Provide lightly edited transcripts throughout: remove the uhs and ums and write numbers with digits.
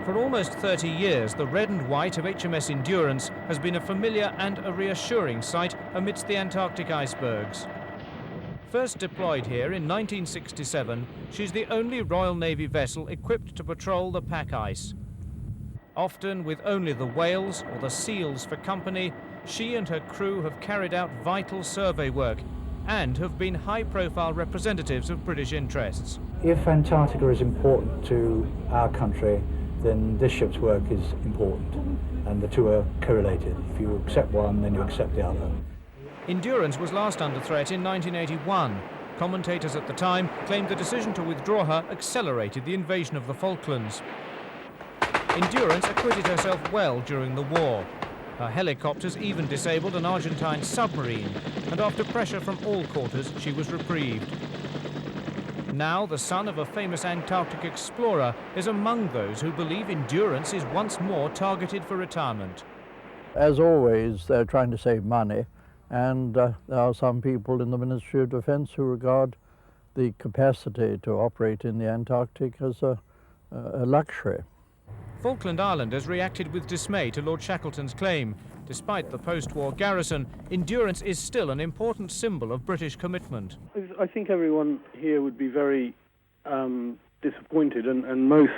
For almost 30 years, the red and white of HMS Endurance has been a familiar and a reassuring sight amidst the Antarctic icebergs. First deployed here in 1967, she's the only Royal Navy vessel equipped to patrol the pack ice. Often with only the whales or the seals for company, she and her crew have carried out vital survey work and have been high-profile representatives of British interests. If Antarctica is important to our country, then this ship's work is important, and the two are correlated. If you accept one, then you accept the other. Endurance was last under threat in 1981. Commentators at the time claimed the decision to withdraw her accelerated the invasion of the Falklands. Endurance acquitted herself well during the war. Her helicopters even disabled an Argentine submarine, and after pressure from all quarters, she was reprieved. Now, the son of a famous Antarctic explorer is among those who believe Endurance is once more targeted for retirement. As always, they're trying to save money, and there are some people in the Ministry of Defence who regard the capacity to operate in the Antarctic as a luxury. Falkland Islanders reacted with dismay to Lord Shackleton's claim. Despite the post-war garrison, Endurance is still an important symbol of British commitment. I think everyone here would be very disappointed and most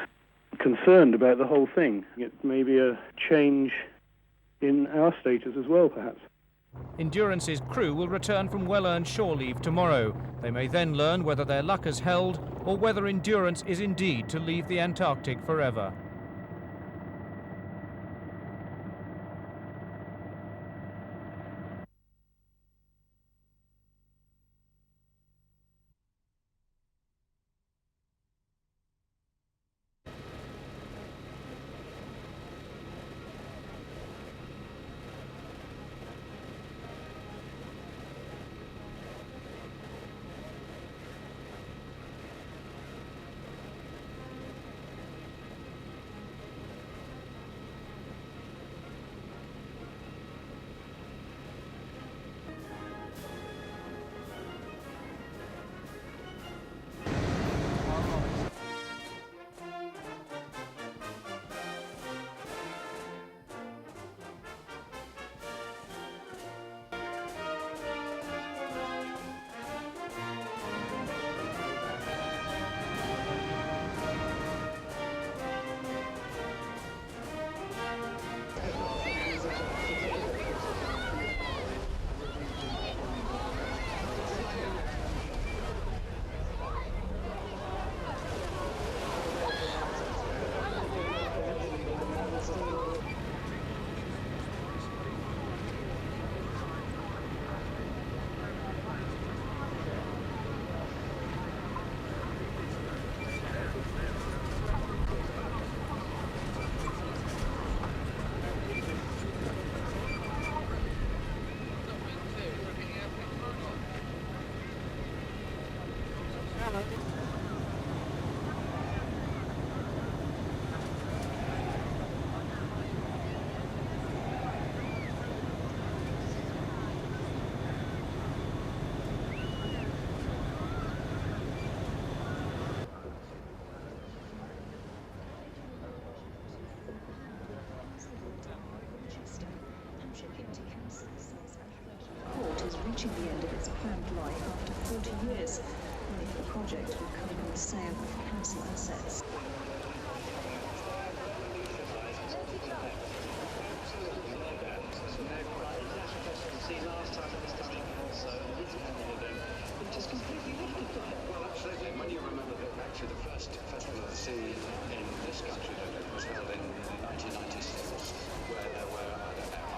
concerned about the whole thing. It may be a change in our status as well, perhaps. Endurance's crew will return from well-earned shore leave tomorrow. They may then learn whether their luck has held or whether Endurance is indeed to leave the Antarctic forever. Reaching the end of its planned life after 40 years, and if the project will come from the sale of council assets. Well, absolutely. When you remember that actually the first Festival of the Sea in this country was held in 1996, where there were, I don't know,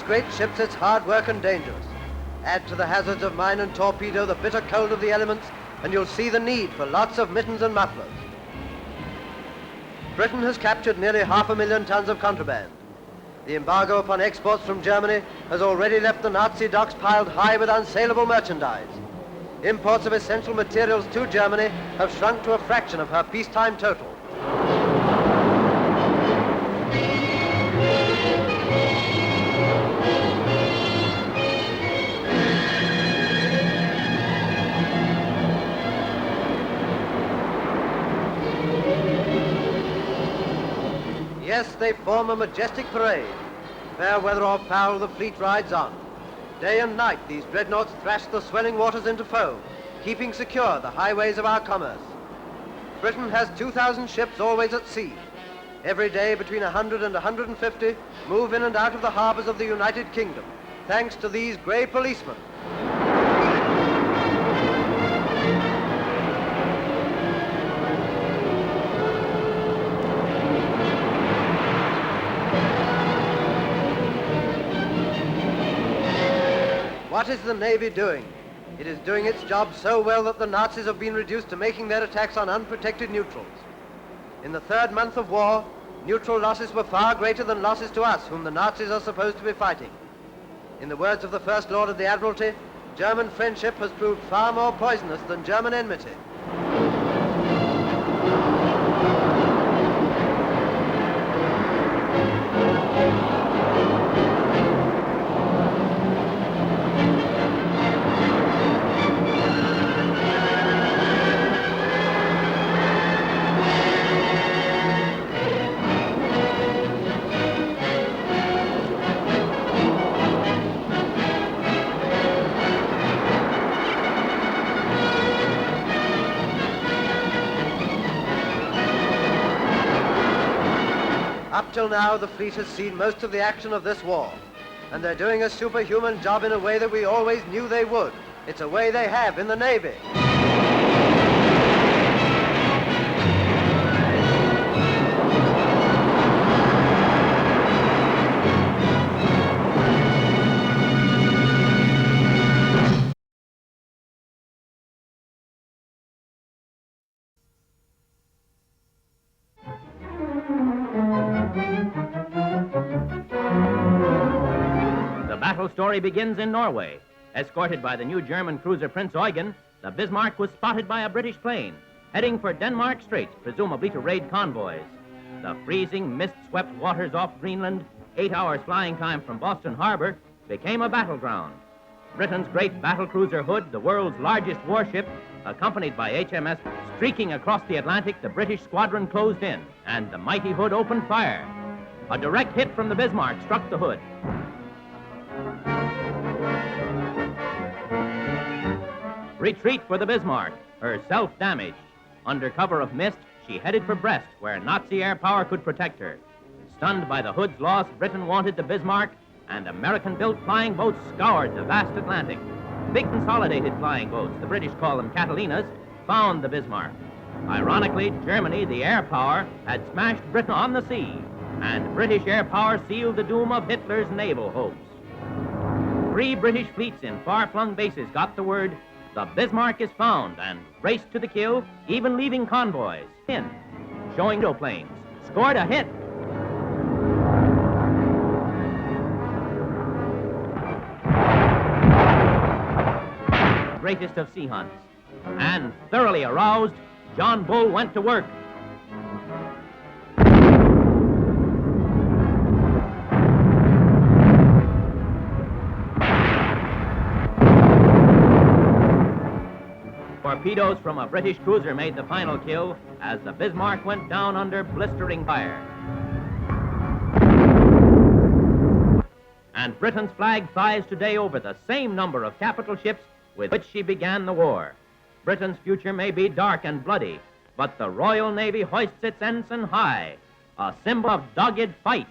great ships, it's hard work and dangerous. Add to the hazards of mine and torpedo the bitter cold of the elements, and you'll see the need for lots of mittens and mufflers. Britain has captured nearly 500,000 tons of contraband. The embargo upon exports from Germany has already left the Nazi docks piled high with unsaleable merchandise. Imports of essential materials to Germany have shrunk to a fraction of her peacetime total. Yes, they form a majestic parade. Fair weather or foul, the fleet rides on. Day and night, these dreadnoughts thrash the swelling waters into foam, keeping secure the highways of our commerce. Britain has 2,000 ships always at sea. Every day, between 100 and 150 move in and out of the harbors of the United Kingdom, thanks to these grey policemen. What is the Navy doing? It is doing its job so well that the Nazis have been reduced to making their attacks on unprotected neutrals. In the third month of war, neutral losses were far greater than losses to us, whom the Nazis are supposed to be fighting. In the words of the First Lord of the Admiralty, German friendship has proved far more poisonous than German enmity. Up till now, the fleet has seen most of the action of this war, and they're doing a superhuman job in a way that we always knew they would. It's a way they have in the Navy. The battle story begins in Norway. Escorted by the new German cruiser Prince Eugen, the Bismarck was spotted by a British plane, heading for Denmark Straits, presumably to raid convoys. The freezing, mist-swept waters off Greenland, 8 hours flying time from Boston Harbor, became a battleground. Britain's great battlecruiser Hood, the world's largest warship, accompanied by HMS, streaking across the Atlantic, the British squadron closed in, and the mighty Hood opened fire. A direct hit from the Bismarck struck the Hood. Retreat for the Bismarck, herself damaged. Under cover of mist, she headed for Brest, where Nazi air power could protect her. Stunned by the Hood's loss, Britain wanted the Bismarck, and American-built flying boats scoured the vast Atlantic. Big consolidated flying boats, the British call them Catalinas, found the Bismarck. Ironically, Germany, the air power, had smashed Britain on the sea, and British air power sealed the doom of Hitler's naval hopes. 3 British fleets in far-flung bases got the word, the Bismarck is found, and raced to the kill, even leaving convoys in, showing no planes, scored a hit. Greatest of sea hunts. And thoroughly aroused, John Bull went to work. Torpedoes from a British cruiser made the final kill as the Bismarck went down under blistering fire. And Britain's flag flies today over the same number of capital ships with which she began the war. Britain's future may be dark and bloody, but the Royal Navy hoists its ensign high, a symbol of dogged fight.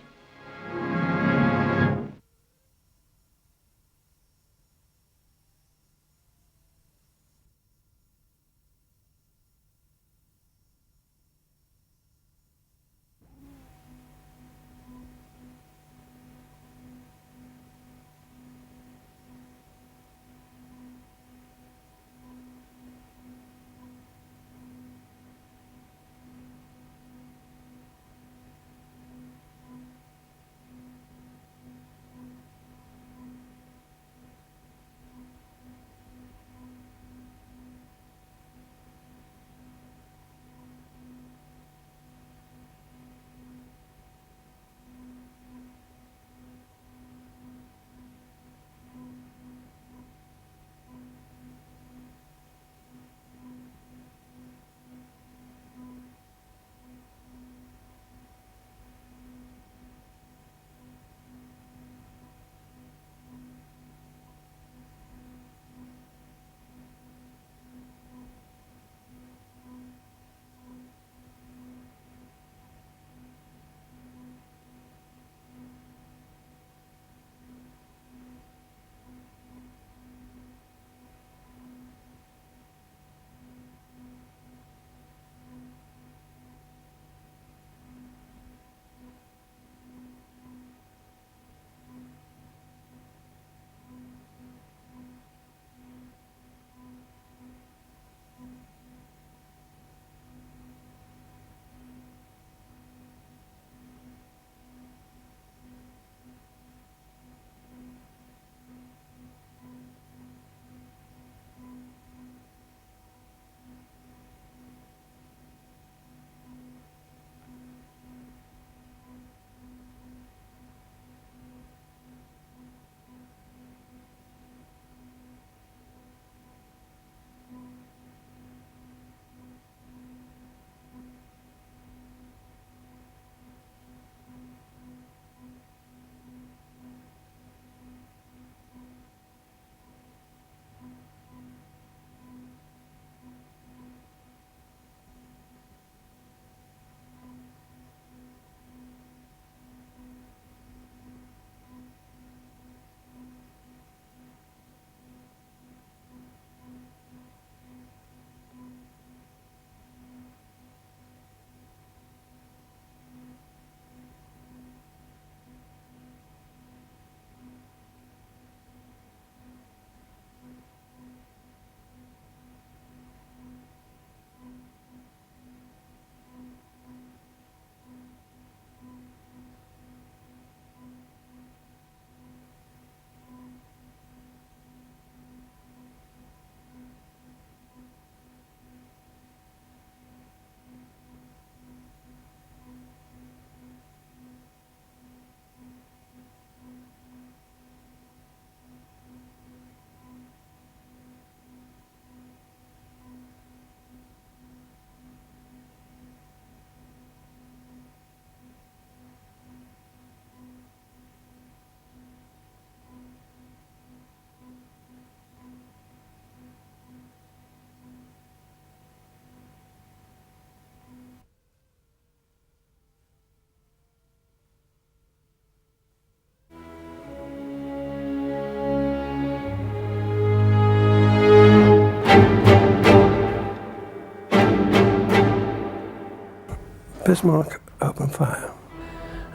Bismarck opened fire,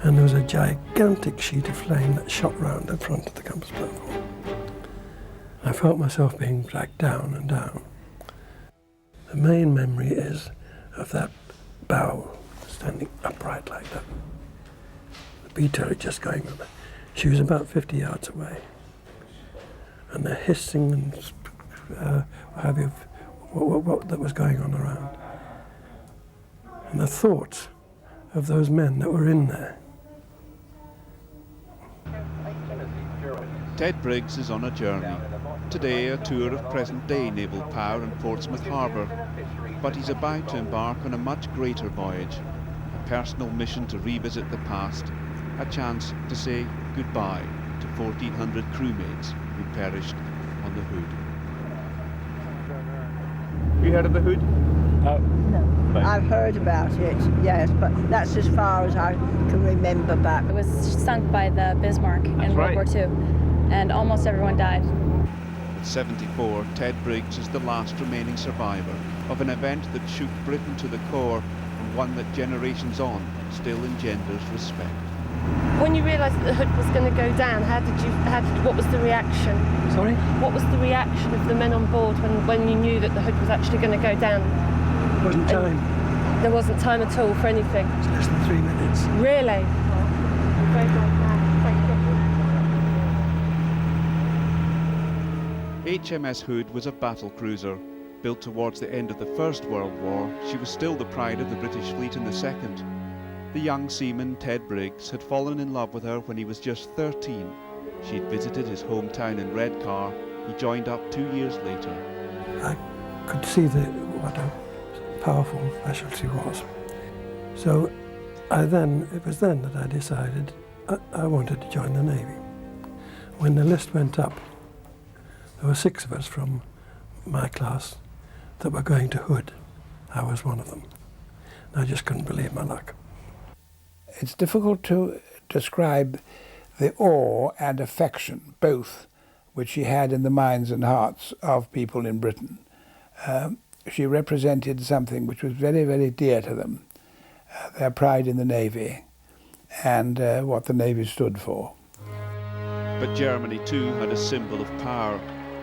and there was a gigantic sheet of flame that shot round the front of the compass platform. I felt myself being dragged down and down. The main memory is of that bow standing upright like that. The B turret just going with her. She was about 50 yards away. And the hissing and what have you, what that was going on around. And the thoughts of those men that were in there. Ted Briggs is on a journey. Today a tour of present-day naval power in Portsmouth Harbour. But he's about to embark on a much greater voyage. A personal mission to revisit the past. A chance to say goodbye to 1,400 crewmates who perished on the Hood. You heard of the Hood? No. I've heard about it, yes, but that's as far as I can remember back. It was sunk by the Bismarck in World War II, and almost everyone died. At 74, Ted Briggs is the last remaining survivor of an event that shook Britain to the core, and one that generations on still engenders respect. When you realised that the Hood was going to go down, what was the reaction? Sorry? What was the reaction of the men on board when you knew that the Hood was actually going to go down? There wasn't time. There wasn't time at all for anything? It was less than 3 minutes. Really? I'm very glad now. Thank you. HMS Hood was a battle cruiser. Built towards the end of the First World War, she was still the pride of the British fleet in the Second. The young seaman Ted Briggs had fallen in love with her when he was just 13. She had visited his hometown in Redcar. He joined up 2 years later. I could see what a powerful vessel she was. So it was then that I decided I wanted to join the Navy. When the list went up, there were 6 of us from my class that were going to Hood. I was one of them. And I just couldn't believe my luck. It's difficult to describe the awe and affection, both, which she had in the minds and hearts of people in Britain. She represented something which was very, very dear to them, their pride in the Navy and what the Navy stood for. But Germany too had a symbol of power,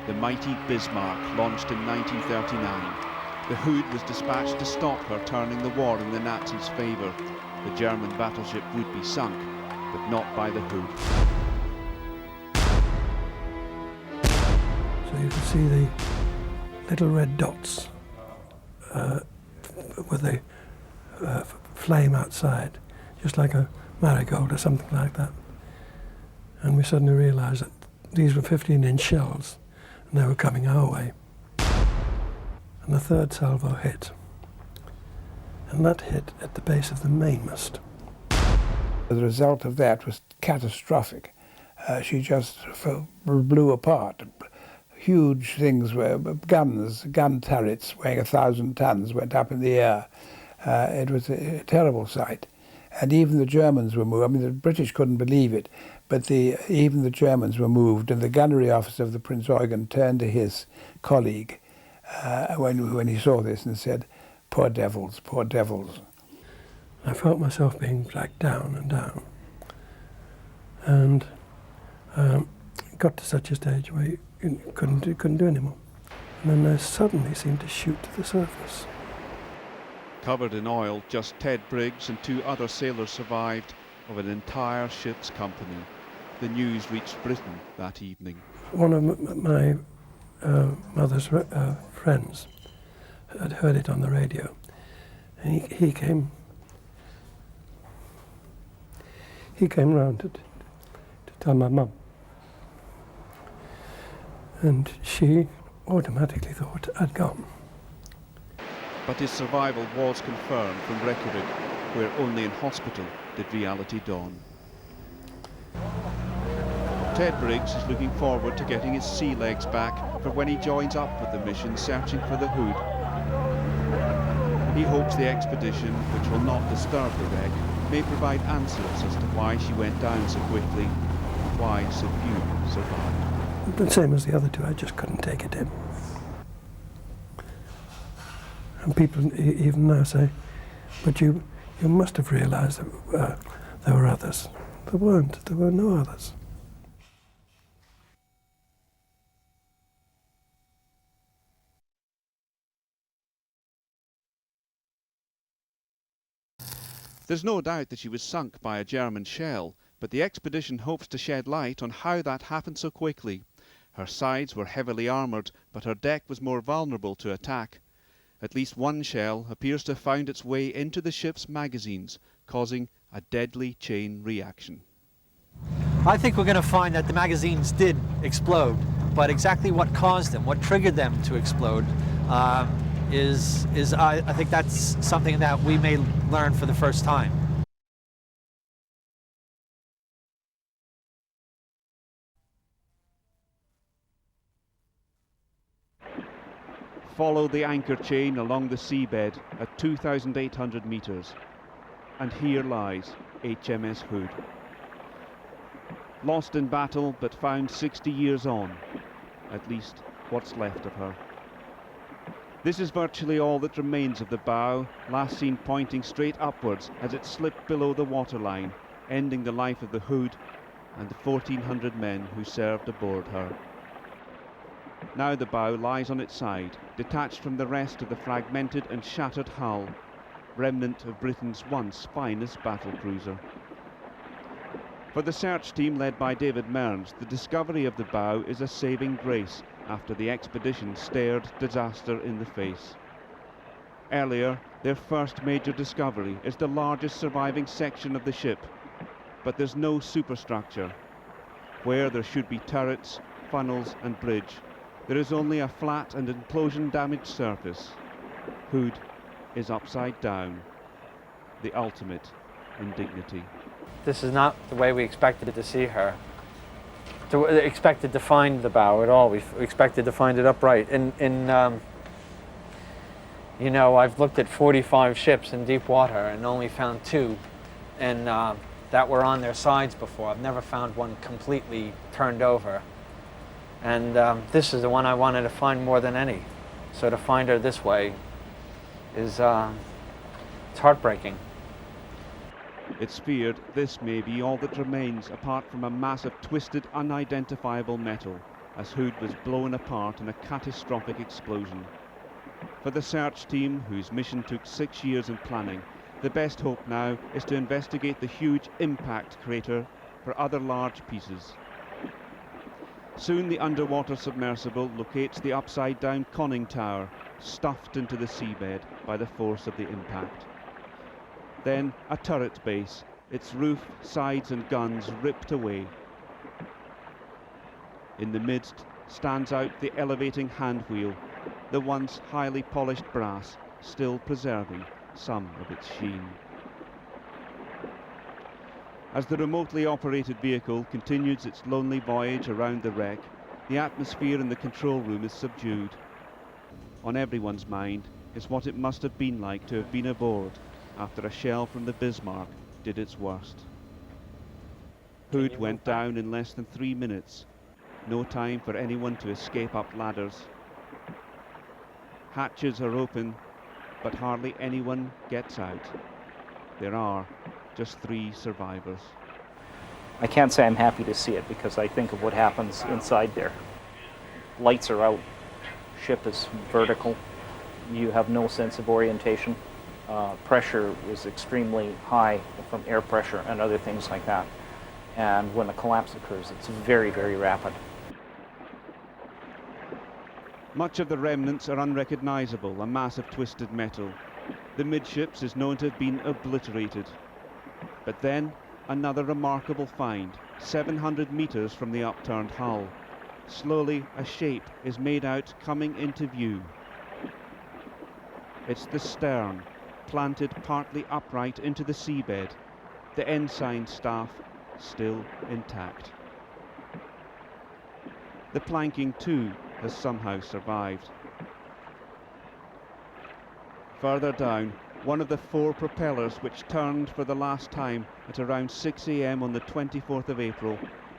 the mighty Bismarck, launched in 1939. The Hood was dispatched to stop her turning the war in the Nazis' favour. The German battleship would be sunk, but not by the Hood. So you could see the little red dots with the flame outside, just like a marigold or something like that. And we suddenly realised that these were 15-inch shells, and they were coming our way. And the third salvo hit. And that hit at the base of the mainmast. The result of that was catastrophic. She just blew apart. Huge things were gun turrets weighing 1,000 tons went up in the air. It was a terrible sight. And even the Germans were moved. I mean, the British couldn't believe it, but even the Germans were moved, and the gunnery officer of the Prince Eugen turned to his colleague when he saw this and said, "Poor devils, poor devils." I felt myself being dragged down and down, and got to such a stage where you couldn't do any more. And then they suddenly seemed to shoot to the surface. Covered in oil, just Ted Briggs and 2 other sailors survived of an entire ship's company. The news reached Britain that evening. One of my mother's friends had heard it on the radio, and he came round to tell my mum, and she automatically thought I'd gone. But his survival was confirmed from Reykjavik, where only in hospital did reality dawn. Ted Briggs is looking forward to getting his sea legs back for when he joins up with the mission searching for the Hood. He hopes the expedition, which will not disturb the wreck, may provide answers as to why she went down so quickly, and why so few survived. The same as the other 2, I just couldn't take it in. And people even now say, but you You must have realised that there were others. There weren't. There were no others. There's no doubt that she was sunk by a German shell, but the expedition hopes to shed light on how that happened so quickly. Her sides were heavily armoured, but her deck was more vulnerable to attack. At least one shell appears to have found its way into the ship's magazines, causing a deadly chain reaction. I think we're going to find that the magazines did explode, but exactly what caused them, what triggered them to explode, I think that's something that we may learn for the first time. Follow the anchor chain along the seabed at 2,800 metres. And here lies HMS Hood. Lost in battle but found 60 years on, at least what's left of her. This is virtually all that remains of the bow, last seen pointing straight upwards as it slipped below the waterline, ending the life of the Hood and the 1,400 men who served aboard her. Now the bow lies on its side, detached from the rest of the fragmented and shattered hull, remnant of Britain's once finest battle cruiser. For the search team led by David Mearns, the discovery of the bow is a saving grace after the expedition stared disaster in the face. Earlier, their first major discovery is the largest surviving section of the ship, but there's no superstructure. Where there should be turrets, funnels and bridge, there is only a flat and implosion-damaged surface. Hood is upside down, the ultimate indignity. This is not the way we expected to see her. Expected to find the bow at all. We expected to find it upright. You know, I've looked at 45 ships in deep water and only found 2, and that were on their sides before. I've never found one completely turned over. And this is the one I wanted to find more than any. So to find her this way is it's heartbreaking. It's feared this may be all that remains apart from a mass of twisted, unidentifiable metal, as Hood was blown apart in a catastrophic explosion. For the search team, whose mission took 6 years in planning, the best hope now is to investigate the huge impact crater for other large pieces. Soon the underwater submersible locates the upside-down conning tower, stuffed into the seabed by the force of the impact. Then a turret base, its roof, sides and guns ripped away. In the midst stands out the elevating handwheel, the once highly polished brass still preserving some of its sheen. As the remotely operated vehicle continues its lonely voyage around the wreck, the atmosphere in the control room is subdued. On everyone's mind is what it must have been like to have been aboard after a shell from the Bismarck did its worst. Hood went down in less than 3 minutes. No time for anyone to escape up ladders. Hatches are open, but hardly anyone gets out. There are just 3 survivors. I can't say I'm happy to see it because I think of what happens inside there. Lights are out, ship is vertical, you have no sense of orientation. Pressure is extremely high from air pressure and other things like that. And when a collapse occurs, it's very, very rapid. Much of the remnants are unrecognizable, a mass of twisted metal. The midships is known to have been obliterated. But then, another remarkable find, 700 meters from the upturned hull. Slowly, a shape is made out coming into view. It's the stern, planted partly upright into the seabed, the ensign staff still intact. The planking too has somehow survived. Further down, one of the 4 propellers which turned for the last time at around 6 AM on the 24th of April,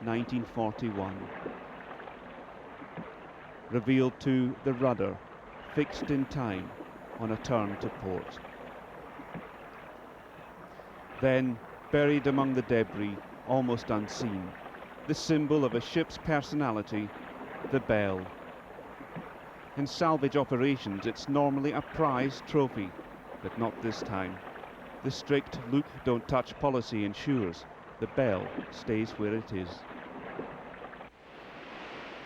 1941. Revealed too the rudder, fixed in time on a turn to port. Then, buried among the debris, almost unseen, the symbol of a ship's personality, the bell. In salvage operations, it's normally a prize trophy, but not this time. The strict look, don't touch policy ensures the bell stays where it is.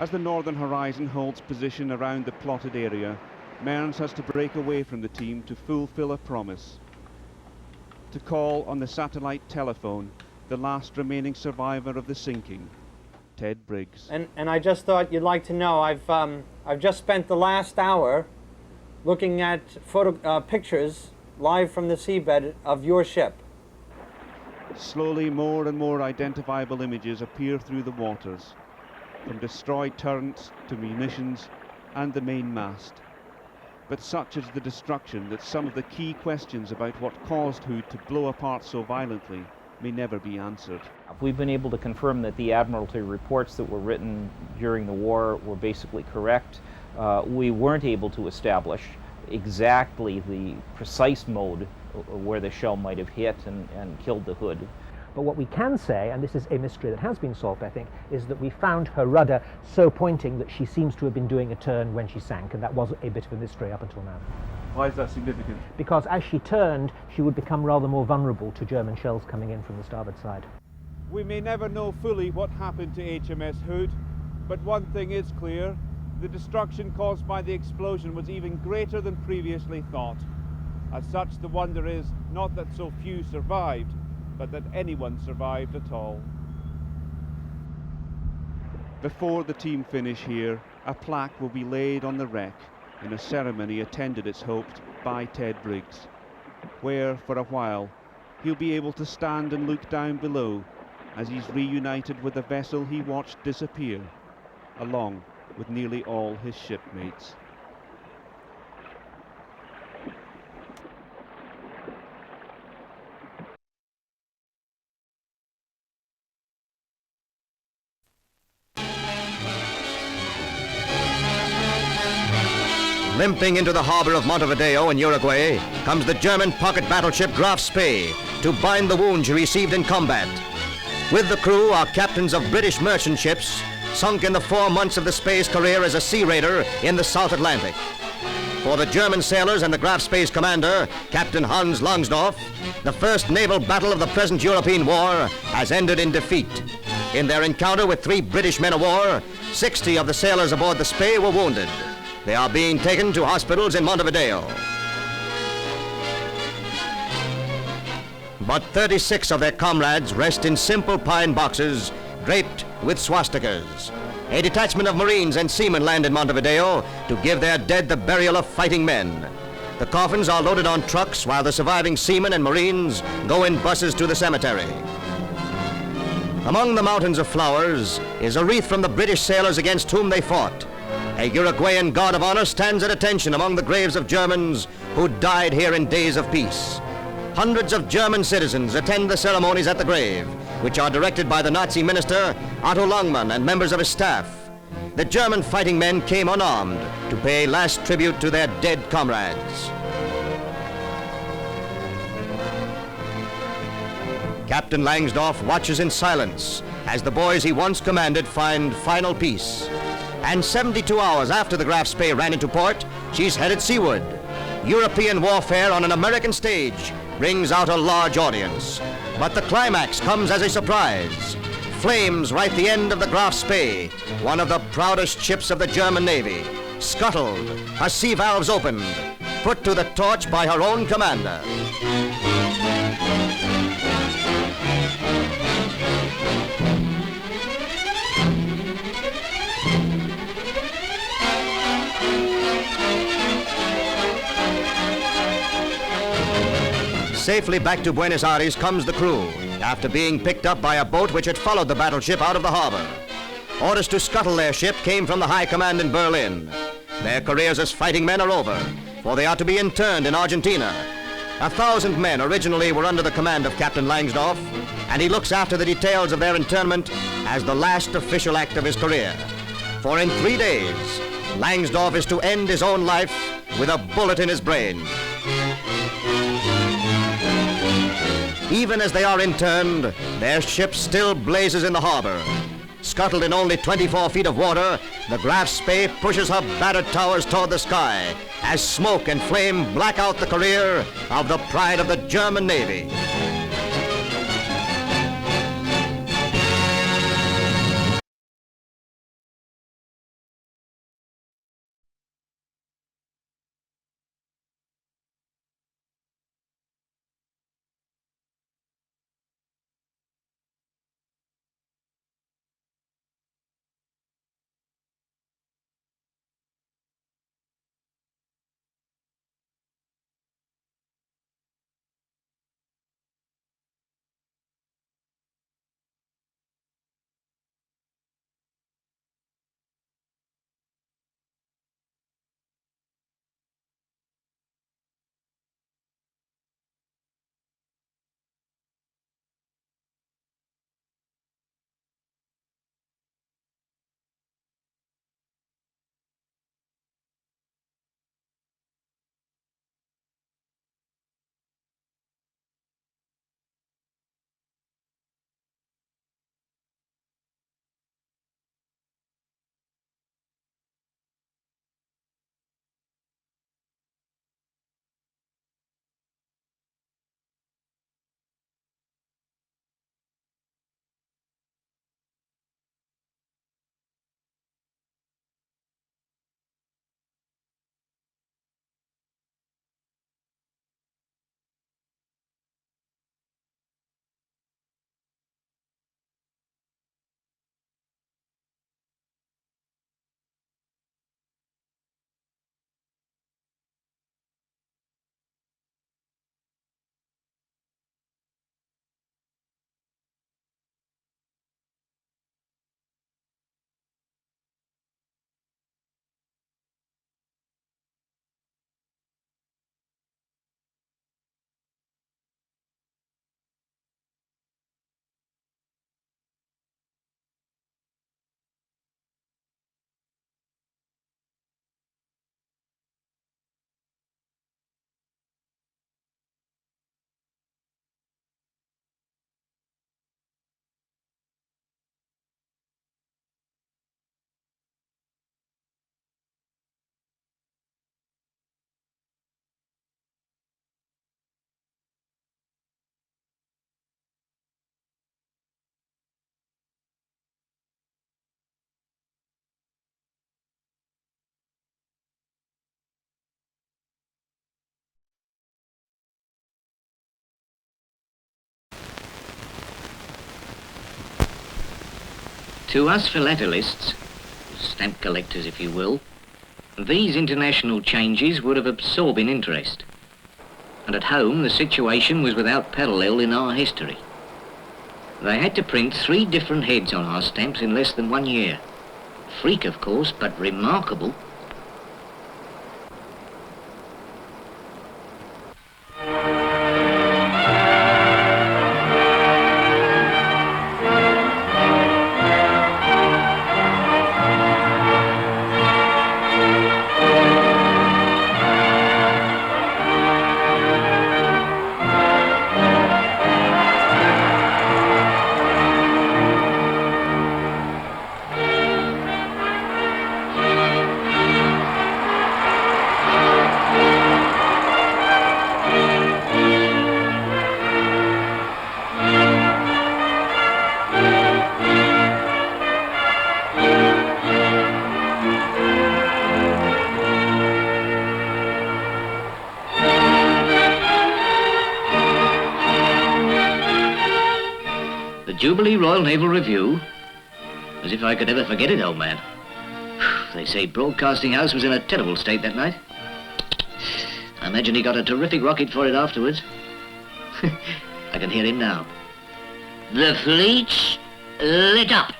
As the northern horizon holds position around the plotted area, Mearns has to break away from the team to fulfill a promise. To call on the satellite telephone the last remaining survivor of the sinking, Ted Briggs. And I just thought you'd like to know, I've just spent the last hour looking at pictures live from the seabed of your ship. Slowly, more and more identifiable images appear through the waters, from destroyed turrets to munitions and the main mast. But such is the destruction that some of the key questions about what caused Hood to blow apart so violently may never be answered. We've been able to confirm that the Admiralty reports that were written during the war were basically correct. We weren't able to establish exactly the precise mode where the shell might have hit and killed the Hood. But what we can say, and this is a mystery that has been solved, I think, is that we found her rudder so pointing that she seems to have been doing a turn when she sank, and that was a bit of a mystery up until now. Why is that significant? Because as she turned, she would become rather more vulnerable to German shells coming in from the starboard side. We may never know fully what happened to HMS Hood, but one thing is clear: the destruction caused by the explosion was even greater than previously thought. As such, the wonder is not that so few survived, but that anyone survived at all. Before the team finish here, a plaque will be laid on the wreck in a ceremony attended, it's hoped, by Ted Briggs, where, for a while, he'll be able to stand and look down below as he's reunited with the vessel he watched disappear, along with nearly all his shipmates. Limping into the harbor of Montevideo in Uruguay comes the German pocket battleship Graf Spee to bind the wound she received in combat. With the crew are captains of British merchant ships sunk in the 4 months of the Spee's career as a sea raider in the South Atlantic. For the German sailors and the Graf Spee's commander, Captain Hans Langsdorff, the first naval battle of the present European war has ended in defeat. In their encounter with 3 British men of war, 60 of the sailors aboard the Spee were wounded. They are being taken to hospitals in Montevideo. But 36 of their comrades rest in simple pine boxes draped with swastikas. A detachment of Marines and seamen land in Montevideo to give their dead the burial of fighting men. The coffins are loaded on trucks while the surviving seamen and Marines go in buses to the cemetery. Among the mountains of flowers is a wreath from the British sailors against whom they fought. A Uruguayan guard of honor stands at attention among the graves of Germans who died here in days of peace. Hundreds of German citizens attend the ceremonies at the grave, which are directed by the Nazi minister Otto Langmann and members of his staff. The German fighting men came unarmed to pay last tribute to their dead comrades. Captain Langsdorff watches in silence as the boys he once commanded find final peace. And 72 hours after the Graf Spee ran into port, she's headed seaward. European warfare on an American stage brings out a large audience. But the climax comes as a surprise. Flames right the end of the Graf Spee, one of the proudest ships of the German Navy. Scuttled, her sea valves opened, put to the torch by her own commander. Safely back to Buenos Aires comes the crew, after being picked up by a boat which had followed the battleship out of the harbor. Orders to scuttle their ship came from the High Command in Berlin. Their careers as fighting men are over, for they are to be interned in Argentina. 1,000 men originally were under the command of Captain Langsdorff, and he looks after the details of their internment as the last official act of his career. For in 3 days, Langsdorff is to end his own life with a bullet in his brain. Even as they are interned, their ship still blazes in the harbor. Scuttled in only 24 feet of water, the Graf Spee pushes her battered towers toward the sky as smoke and flame black out the career of the pride of the German Navy. To us philatelists, stamp collectors if you will, these international changes were of absorbing interest. And at home the situation was without parallel in our history. They had to print 3 different heads on our stamps in less than 1 year. Freak of course, but remarkable. Jubilee Royal Naval Review? As if I could ever forget it, old man. They say Broadcasting House was in a terrible state that night. I imagine he got a terrific rocket for it afterwards. I can hear him now. The fleet's lit up.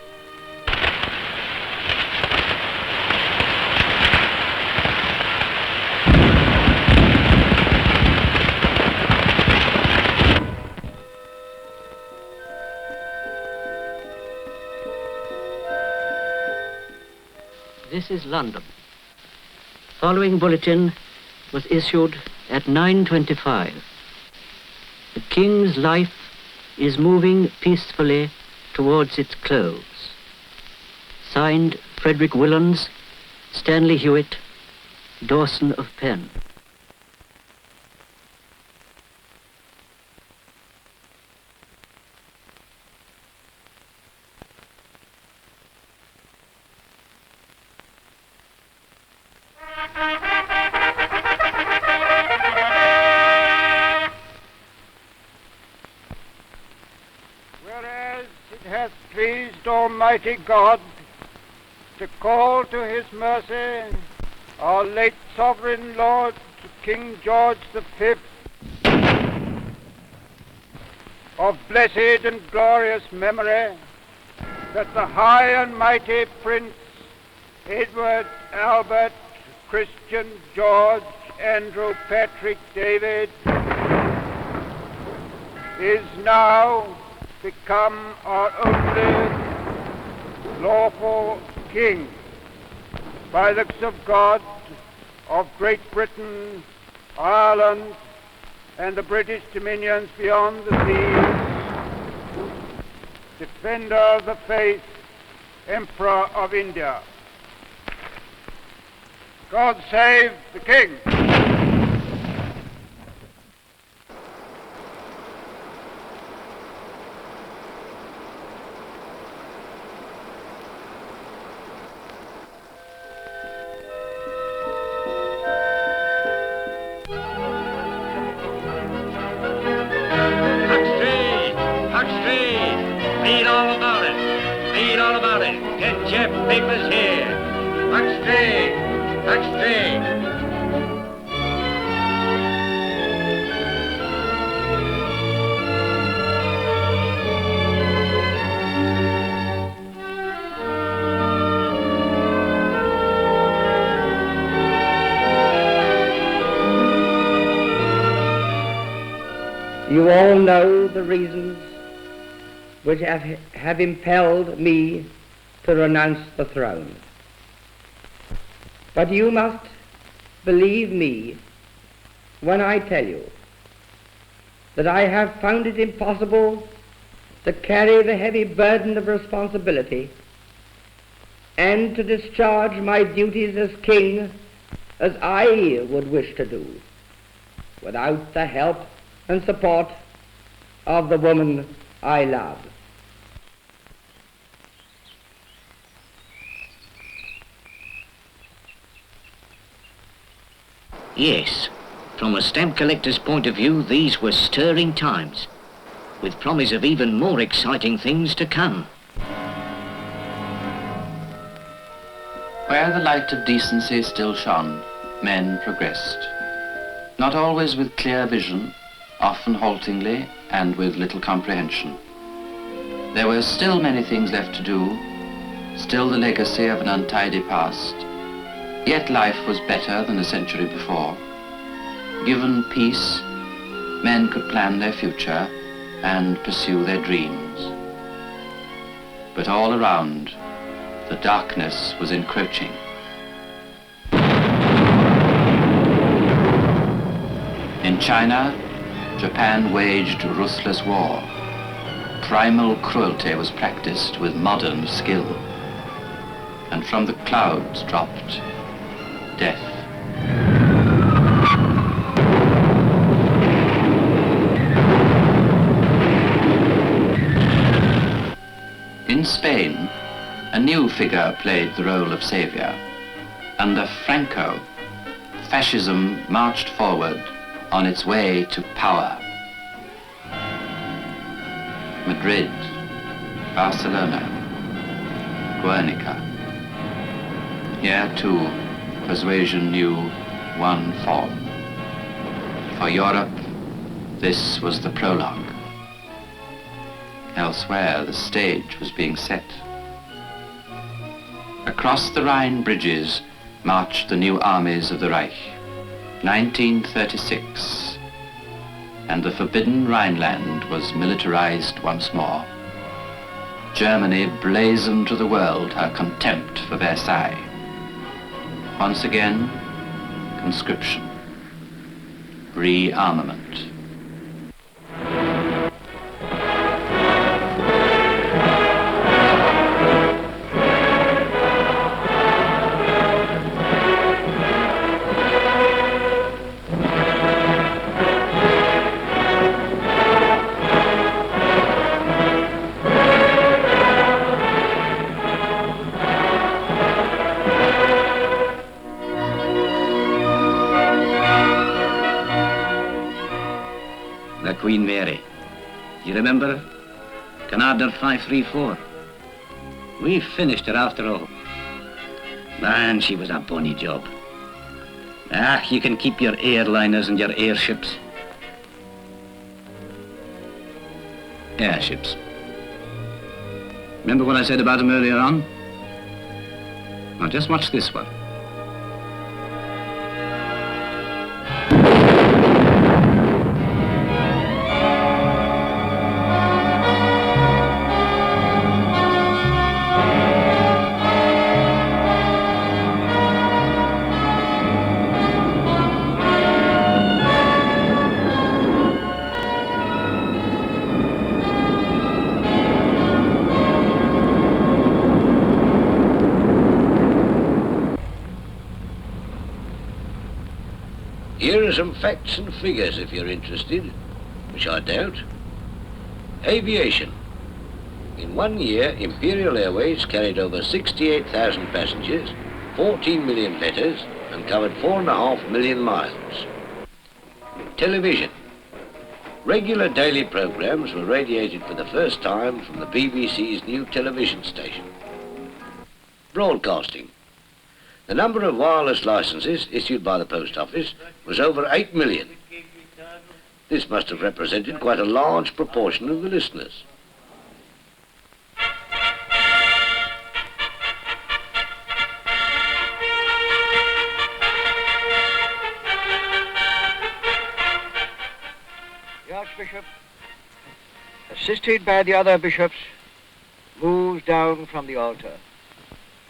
This is London. Following bulletin was issued at 9:25. The King's life is moving peacefully towards its close. Signed, Frederick Willans, Stanley Hewitt, Dawson of Penn. Whereas it hath pleased Almighty God to call to his mercy our late Sovereign Lord King George V, of blessed and glorious memory, that the high and mighty Prince Edward Albert Christian George Andrew Patrick David is now become our only lawful king by the grace of God of Great Britain, Ireland, and the British dominions beyond the seas, defender of the faith, Emperor of India. God save the King. Read all about it. Read all about it. Get your papers here. Huxley. Huxley. You all know the reasons which have impelled me to renounce the throne. But you must believe me when I tell you that I have found it impossible to carry the heavy burden of responsibility and to discharge my duties as king as I would wish to do without the help and support of the woman I love. Yes, from a stamp collector's point of view, these were stirring times, with promise of even more exciting things to come. Where the light of decency still shone, men progressed. Not always with clear vision, often haltingly and with little comprehension. There were still many things left to do, still the legacy of an untidy past, yet life was better than a century before. Given peace, men could plan their future and pursue their dreams. But all around, the darkness was encroaching. In China, Japan waged ruthless war. Primal cruelty was practiced with modern skill. And from the clouds dropped death. In Spain, a new figure played the role of savior. Under Franco, fascism marched forward on its way to power. Madrid, Barcelona, Guernica. Here too, persuasion knew one form. For Europe, this was the prologue. Elsewhere, the stage was being set. Across the Rhine bridges marched the new armies of the Reich. 1936, and the forbidden Rhineland was militarized once more. Germany blazoned to the world her contempt for Versailles. Once again, conscription, rearmament. remember? Canada 534. We finished her after all. Man, she was a bonny job. Ah, you can keep your airliners and your airships. Airships. Remember what I said about them earlier on? Now just watch this one. Here are some facts and figures if you're interested, which I doubt. Aviation. In 1 year, Imperial Airways carried over 68,000 passengers, 14 million letters, and covered 4.5 million miles. Television. Regular daily programs were radiated for the first time from the BBC's new television station. Broadcasting. The number of wireless licenses issued by the Post Office was over 8 million. This must have represented quite a large proportion of the listeners. The Archbishop, assisted by the other bishops, moves down from the altar.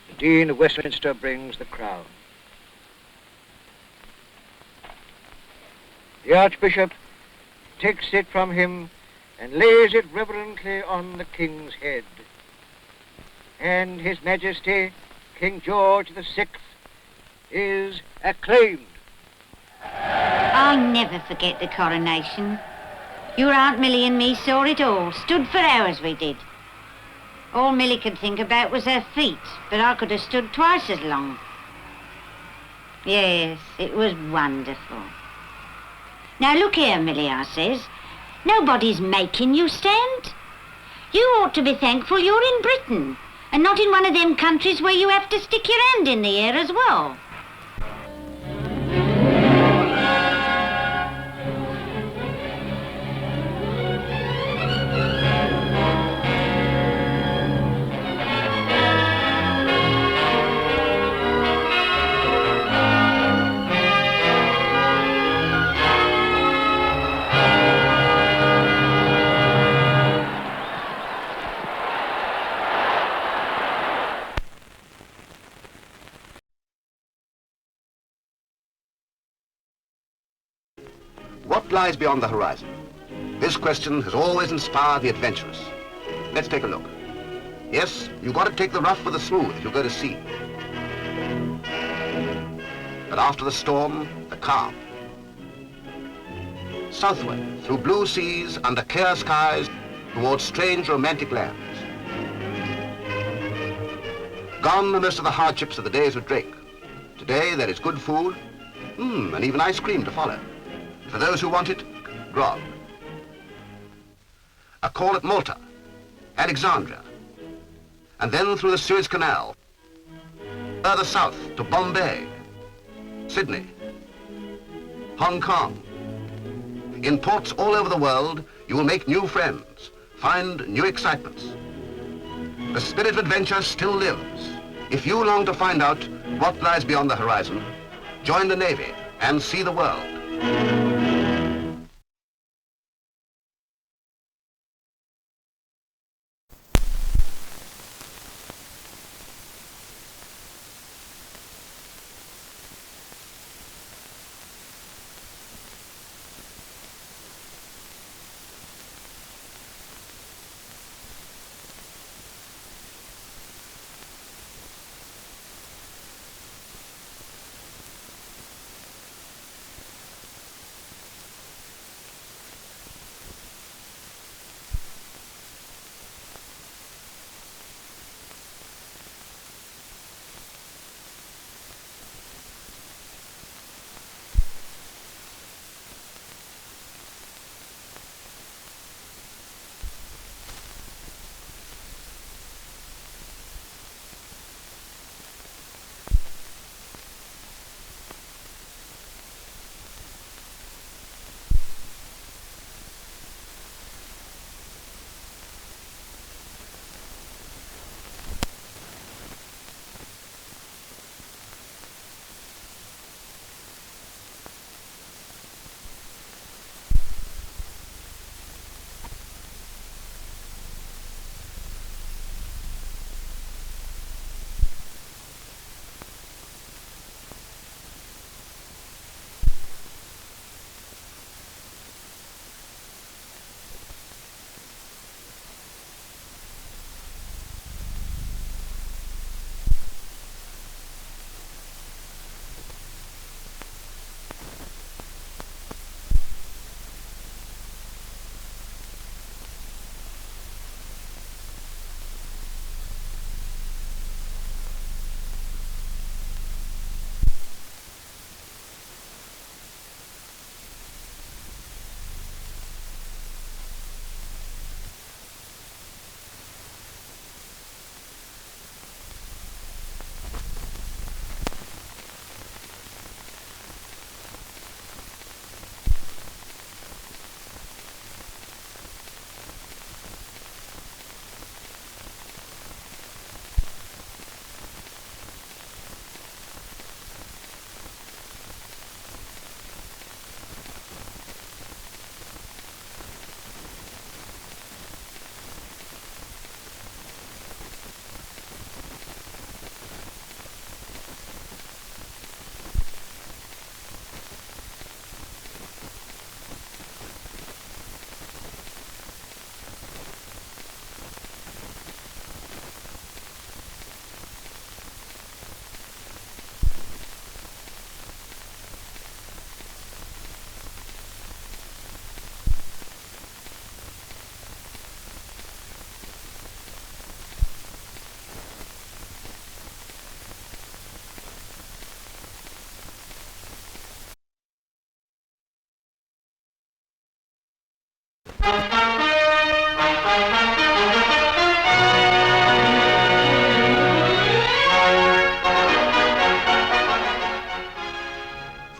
The Dean of Westminster brings the crown. The Archbishop takes it from him and lays it reverently on the King's head. And His Majesty, King George VI, is acclaimed. I'll never forget the coronation. Your Aunt Millie and me saw it all. Stood for hours, we did. All Millie could think about was her feet, but I could have stood twice as long. Yes, it was wonderful. Now look here, Millie, I says. Nobody's making you stand. You ought to be thankful you're in Britain and not in one of them countries where you have to stick your hand in the air as well. What lies beyond the horizon? This question has always inspired the adventurous. Let's take a look. Yes, you've got to take the rough with the smooth if you go to sea. But after the storm, the calm. Southward, through blue seas, under clear skies, towards strange romantic lands. Gone are most of the hardships of the days of Drake. Today there is good food, and even ice cream to follow. For those who want it, grog. A call at Malta, Alexandria, and then through the Suez Canal, further south to Bombay, Sydney, Hong Kong. In ports all over the world, you will make new friends, find new excitements. The spirit of adventure still lives. If you long to find out what lies beyond the horizon, join the Navy and see the world.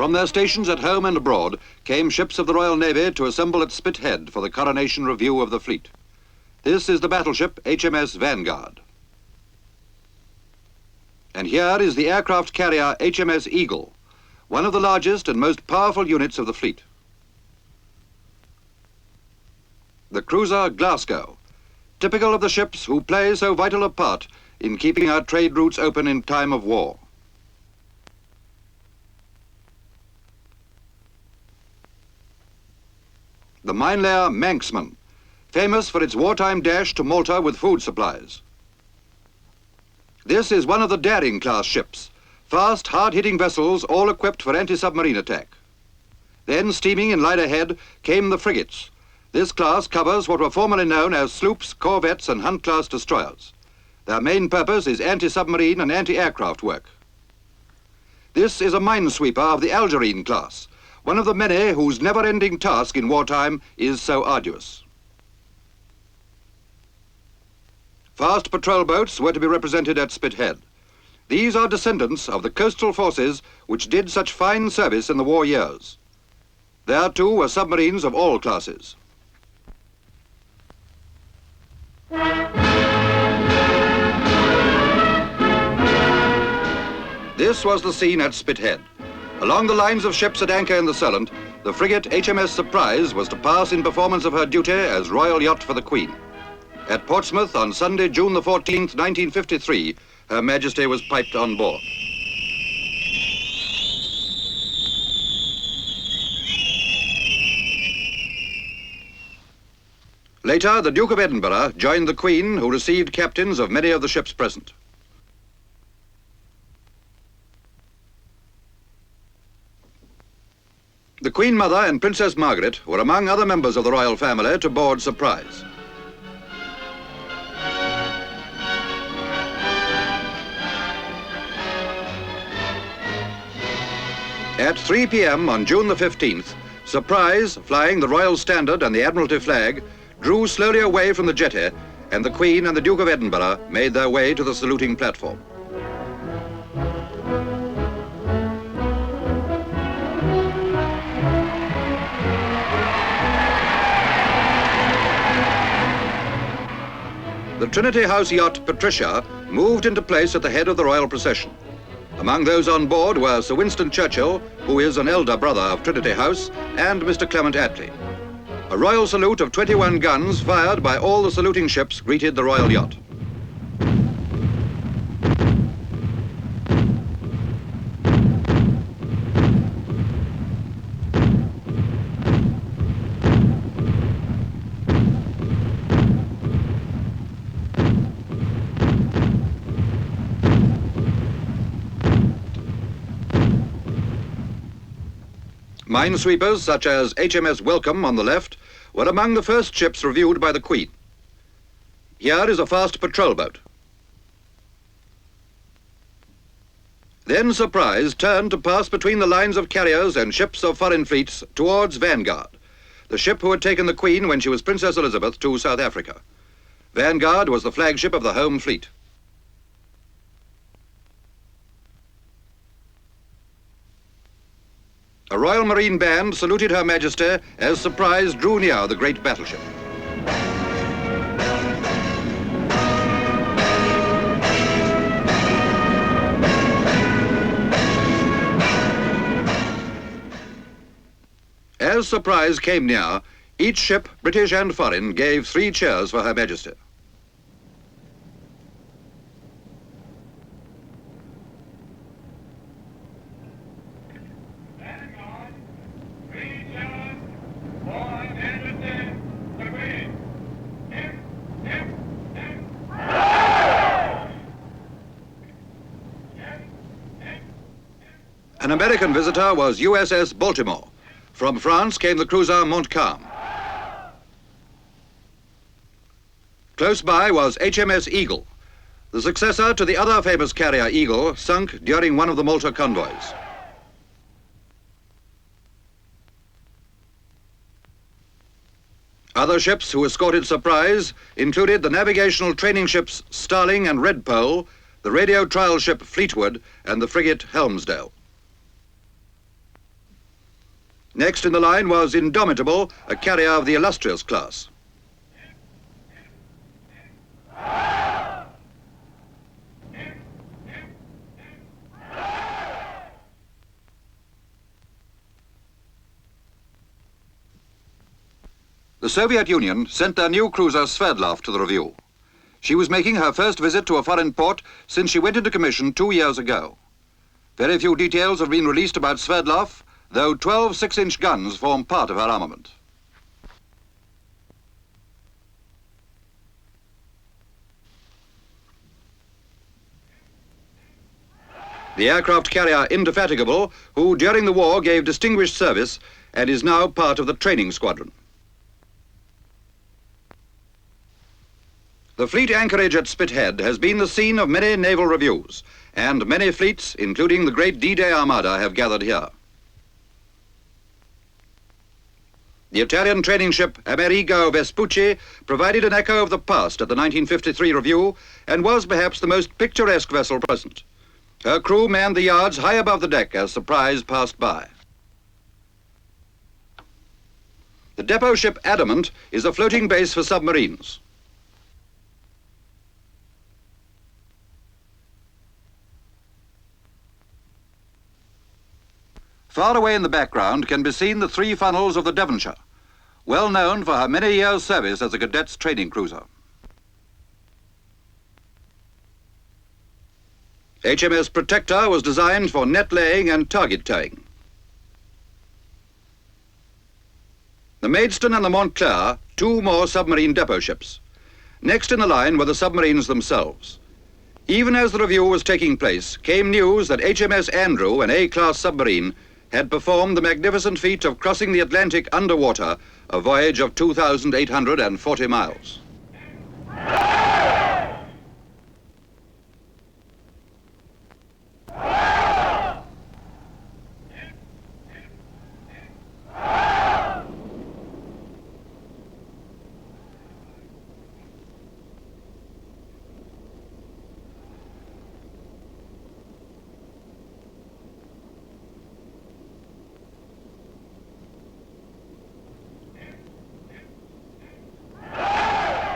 From their stations at home and abroad came ships of the Royal Navy to assemble at Spithead for the coronation review of the fleet. This is the battleship HMS Vanguard. And here is the aircraft carrier HMS Eagle, one of the largest and most powerful units of the fleet. The cruiser Glasgow, typical of the ships who play so vital a part in keeping our trade routes open in time of war. The mine layer Manxman, famous for its wartime dash to Malta with food supplies. This is one of the daring class ships, fast, hard-hitting vessels all equipped for anti-submarine attack. Then, steaming in line ahead, came the frigates. This class covers what were formerly known as sloops, corvettes and Hunt-class destroyers. Their main purpose is anti-submarine and anti-aircraft work. This is a minesweeper of the Algerine class, one of the many whose never-ending task in wartime is so arduous. Fast patrol boats were to be represented at Spithead. These are descendants of the coastal forces which did such fine service in the war years. There too were submarines of all classes. This was the scene at Spithead. Along the lines of ships at anchor in the Solent, the frigate HMS Surprise was to pass in performance of her duty as royal yacht for the Queen. At Portsmouth on Sunday, June the 14th, 1953, Her Majesty was piped on board. Later, the Duke of Edinburgh joined the Queen, who received captains of many of the ships present. The Queen Mother and Princess Margaret were among other members of the royal family to board Surprise. At 3 p.m. on June the 15th, Surprise, flying the Royal Standard and the Admiralty flag, drew slowly away from the jetty, and the Queen and the Duke of Edinburgh made their way to the saluting platform. The Trinity House yacht Patricia moved into place at the head of the royal procession. Among those on board were Sir Winston Churchill, who is an elder brother of Trinity House, and Mr. Clement Attlee. A royal salute of 21 guns fired by all the saluting ships greeted the royal yacht. Minesweepers such as HMS Welcome on the left were among the first ships reviewed by the Queen. Here is a fast patrol boat. Then Surprise turned to pass between the lines of carriers and ships of foreign fleets towards Vanguard, the ship who had taken the Queen when she was Princess Elizabeth to South Africa. Vanguard was the flagship of the home fleet. A Royal Marine band saluted Her Majesty as Surprise drew near the great battleship. As Surprise came near, each ship, British and foreign, gave 3 cheers for Her Majesty. An American visitor was USS Baltimore. From France came the cruiser Montcalm. Close by was HMS Eagle, the successor to the other famous carrier Eagle, sunk during one of the Malta convoys. Other ships who escorted Surprise included the navigational training ships Starling and Redpole, the radio trial ship Fleetwood, and the frigate Helmsdale. Next in the line was Indomitable, a carrier of the illustrious class. The Soviet Union sent their new cruiser Sverdlov to the review. She was making her first visit to a foreign port since she went into commission 2 years ago. Very few details have been released about Sverdlov, though 12 6-inch guns form part of her armament. The aircraft carrier Indefatigable, who during the war gave distinguished service and is now part of the training squadron. The fleet anchorage at Spithead has been the scene of many naval reviews, and many fleets, including the great D-Day Armada, have gathered here. The Italian training ship Amerigo Vespucci provided an echo of the past at the 1953 review and was perhaps the most picturesque vessel present. Her crew manned the yards high above the deck as Surprise passed by. The depot ship Adamant is a floating base for submarines. Far away in the background can be seen the 3 funnels of the Devonshire, well known for her many years' service as a cadet's training cruiser. HMS Protector was designed for net laying and target towing. The Maidstone and the Montclair, 2 more submarine depot ships. Next in the line were the submarines themselves. Even as the review was taking place, came news that HMS Andrew, an A-class submarine, had performed the magnificent feat of crossing the Atlantic underwater, a voyage of 2,840 miles.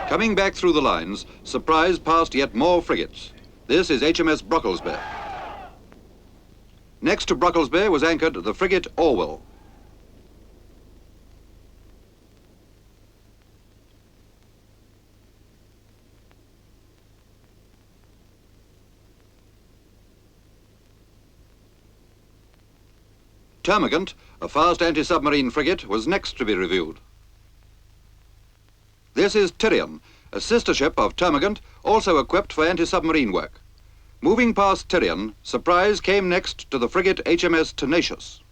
Coming back through the lines, Surprise passed yet more frigates. This is HMS Brocklesby. Next to Brocklesby was anchored the frigate Orwell. Termagant, a fast anti-submarine frigate, was next to be reviewed. This is Tyrian, a sister ship of Termagant, also equipped for anti-submarine work. Moving past Tyrian, Surprise came next to the frigate HMS Tenacious.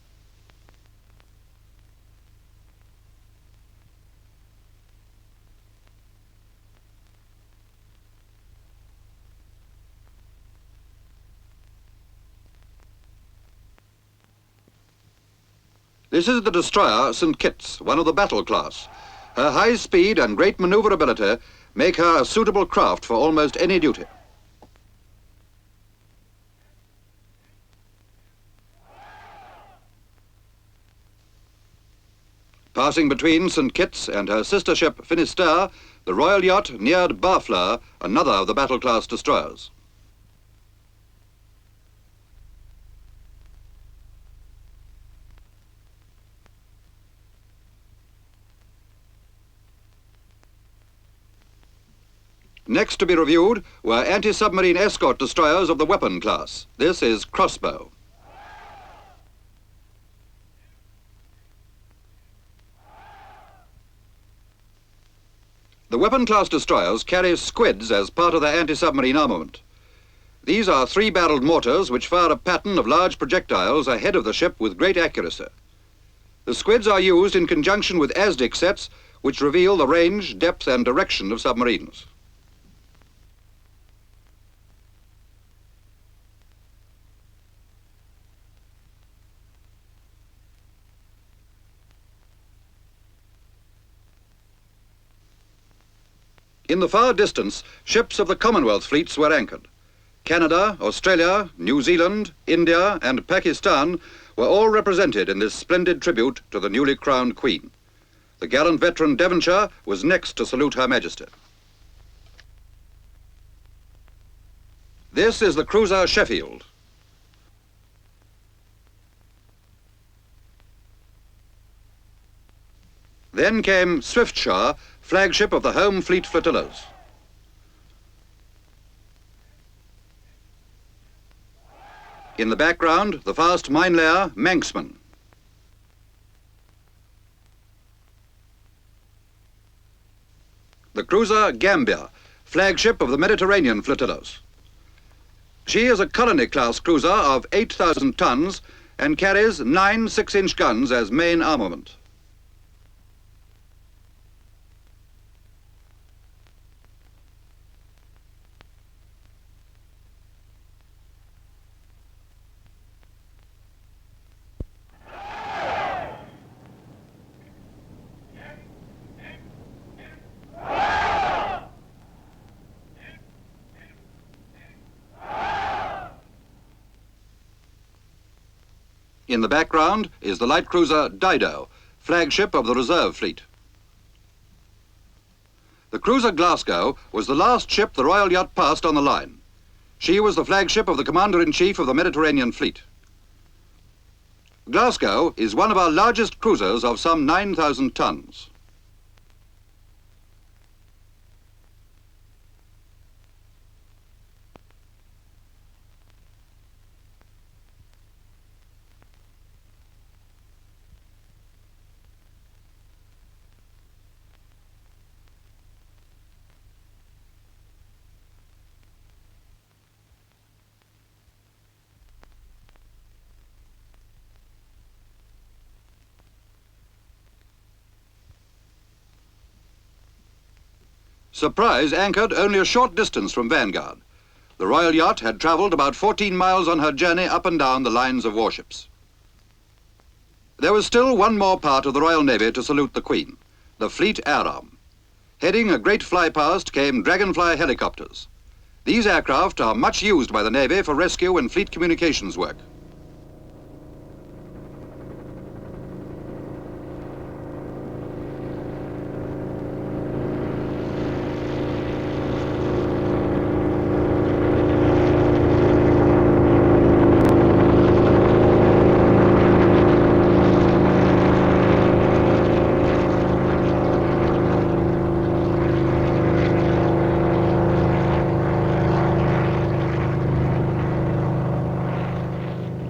This is the destroyer St. Kitts, one of the battle class. Her high speed and great maneuverability make her a suitable craft for almost any duty. Passing between St. Kitts and her sister ship Finisterre, the royal yacht neared Barfleur, another of the battle class destroyers. Next to be reviewed were anti-submarine escort destroyers of the weapon class. This is Crossbow. The weapon class destroyers carry squids as part of their anti-submarine armament. These are 3-barreled mortars which fire a pattern of large projectiles ahead of the ship with great accuracy. The squids are used in conjunction with ASDIC sets which reveal the range, depth and direction of submarines. In the far distance, ships of the Commonwealth fleets were anchored. Canada, Australia, New Zealand, India and Pakistan were all represented in this splendid tribute to the newly crowned Queen. The gallant veteran Devonshire was next to salute Her Majesty. This is the cruiser Sheffield. Then came Swiftshire, flagship of the home fleet flotillas. In the background, the fast mine-layer Manxman. The cruiser Gambia, flagship of the Mediterranean flotillas. She is a colony-class cruiser of 8,000 tons and carries 9 6-inch guns as main armament. In the background is the light cruiser Dido, flagship of the reserve fleet. The cruiser Glasgow was the last ship the Royal Yacht passed on the line. She was the flagship of the Commander-in-Chief of the Mediterranean Fleet. Glasgow is one of our largest cruisers of some 9,000 tons. Surprise anchored only a short distance from Vanguard. The Royal Yacht had travelled about 14 miles on her journey up and down the lines of warships. There was still one more part of the Royal Navy to salute the Queen, the Fleet Air Arm. Heading a great fly-past came Dragonfly helicopters. These aircraft are much used by the Navy for rescue and fleet communications work.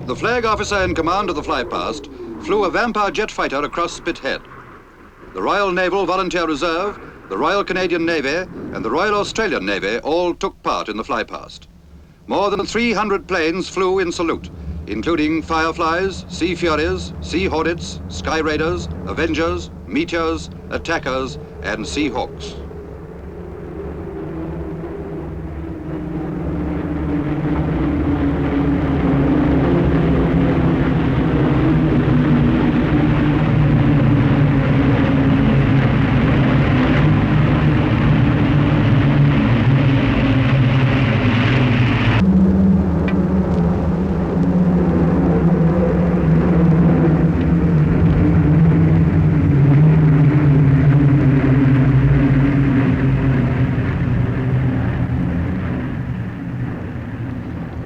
The flag officer in command of the fly-past flew a Vampire jet fighter across Spithead. The Royal Naval Volunteer Reserve, the Royal Canadian Navy, and the Royal Australian Navy all took part in the fly-past. More than 300 planes flew in salute, including Fireflies, Sea Furies, Sea Hornets, Sky Raiders, Avengers, Meteors, Attackers, and Sea Hawks.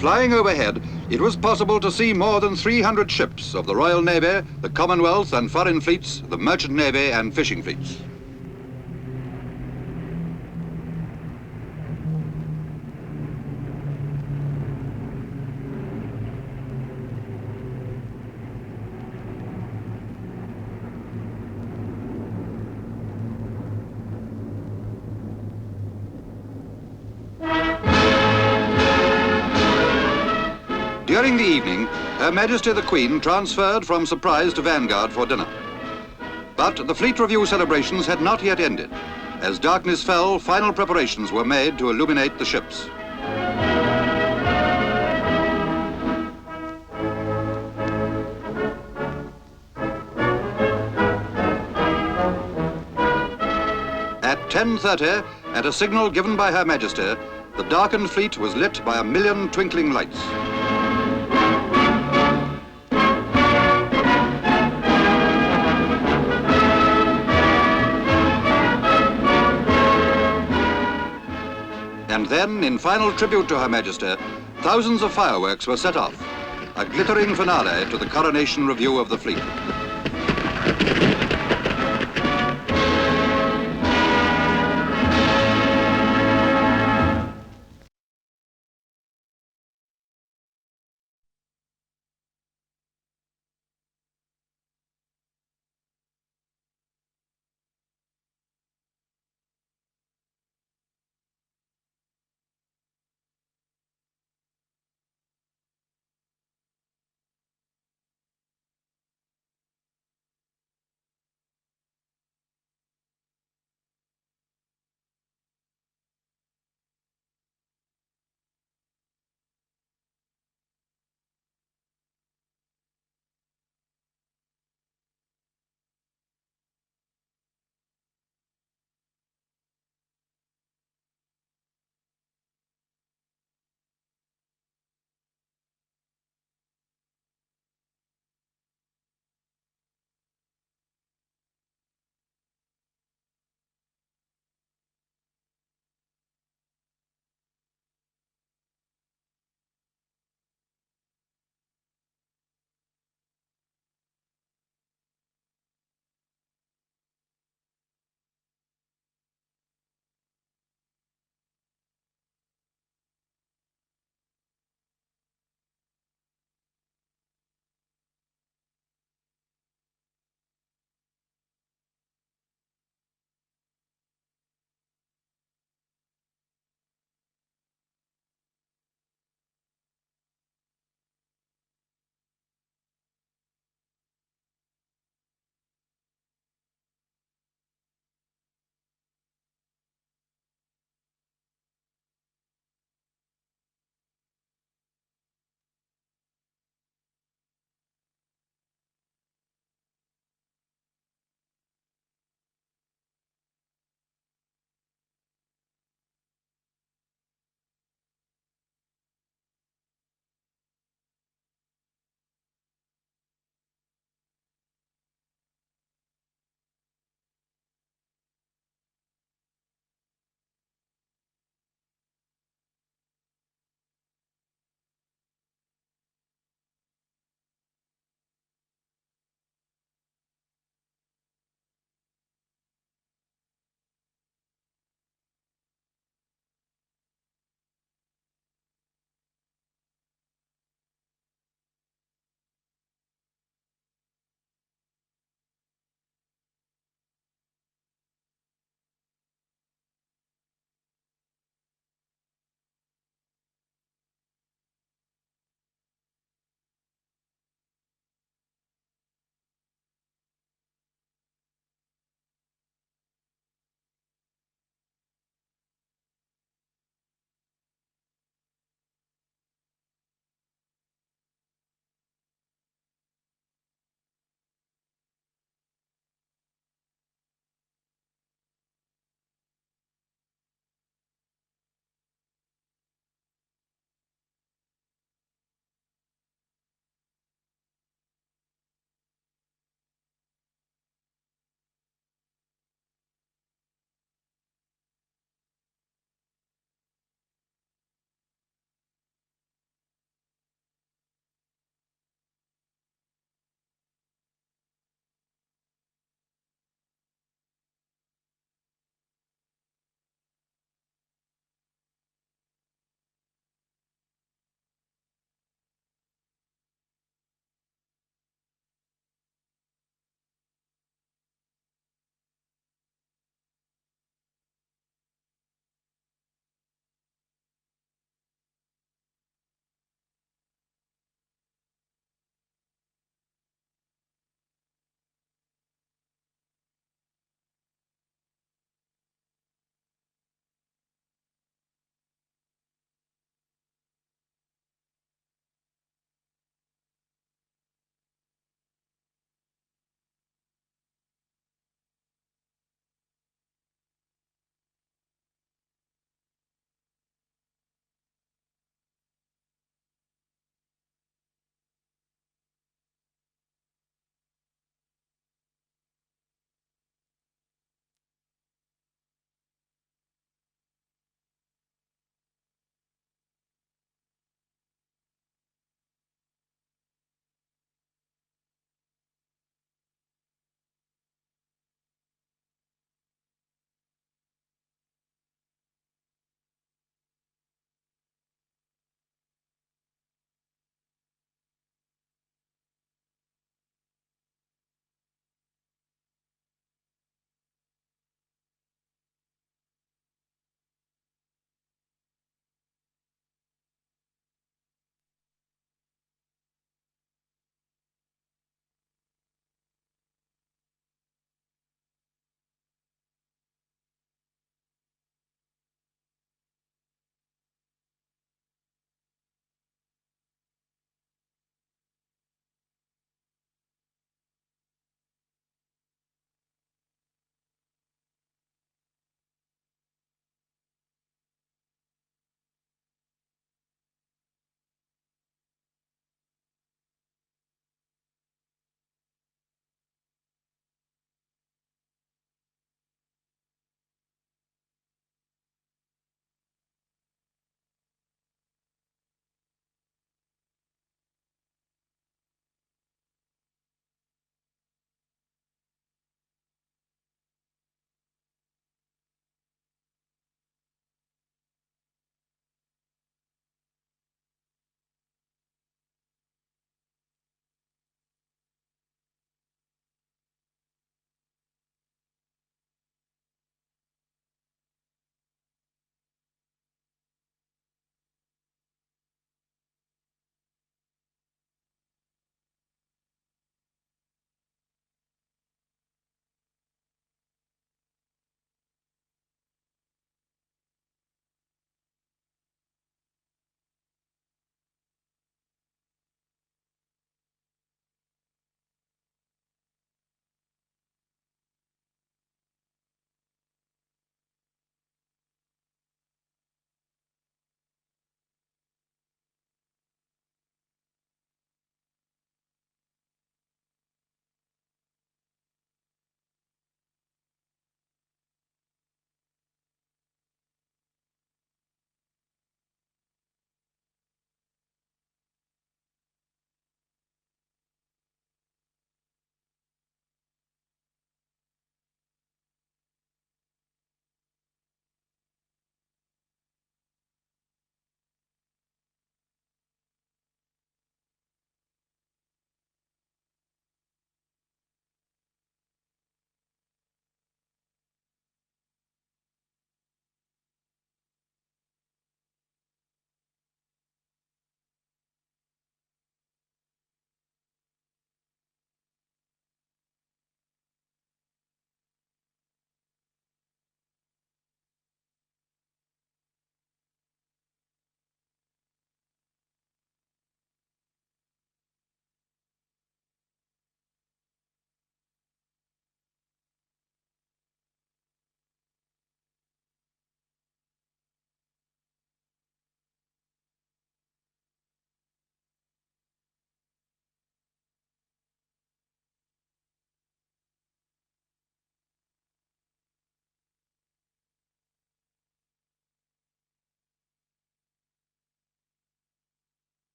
Flying overhead, it was possible to see more than 300 ships of the Royal Navy, the Commonwealth and foreign fleets, the Merchant Navy and fishing fleets. During the evening, Her Majesty the Queen transferred from Surprise to Vanguard for dinner. But the Fleet Review celebrations had not yet ended. As darkness fell, final preparations were made to illuminate the ships. At 10:30, at a signal given by Her Majesty, the darkened fleet was lit by 1,000,000 twinkling lights. And then, in final tribute to Her Majesty, thousands of fireworks were set off, a glittering finale to the coronation review of the fleet.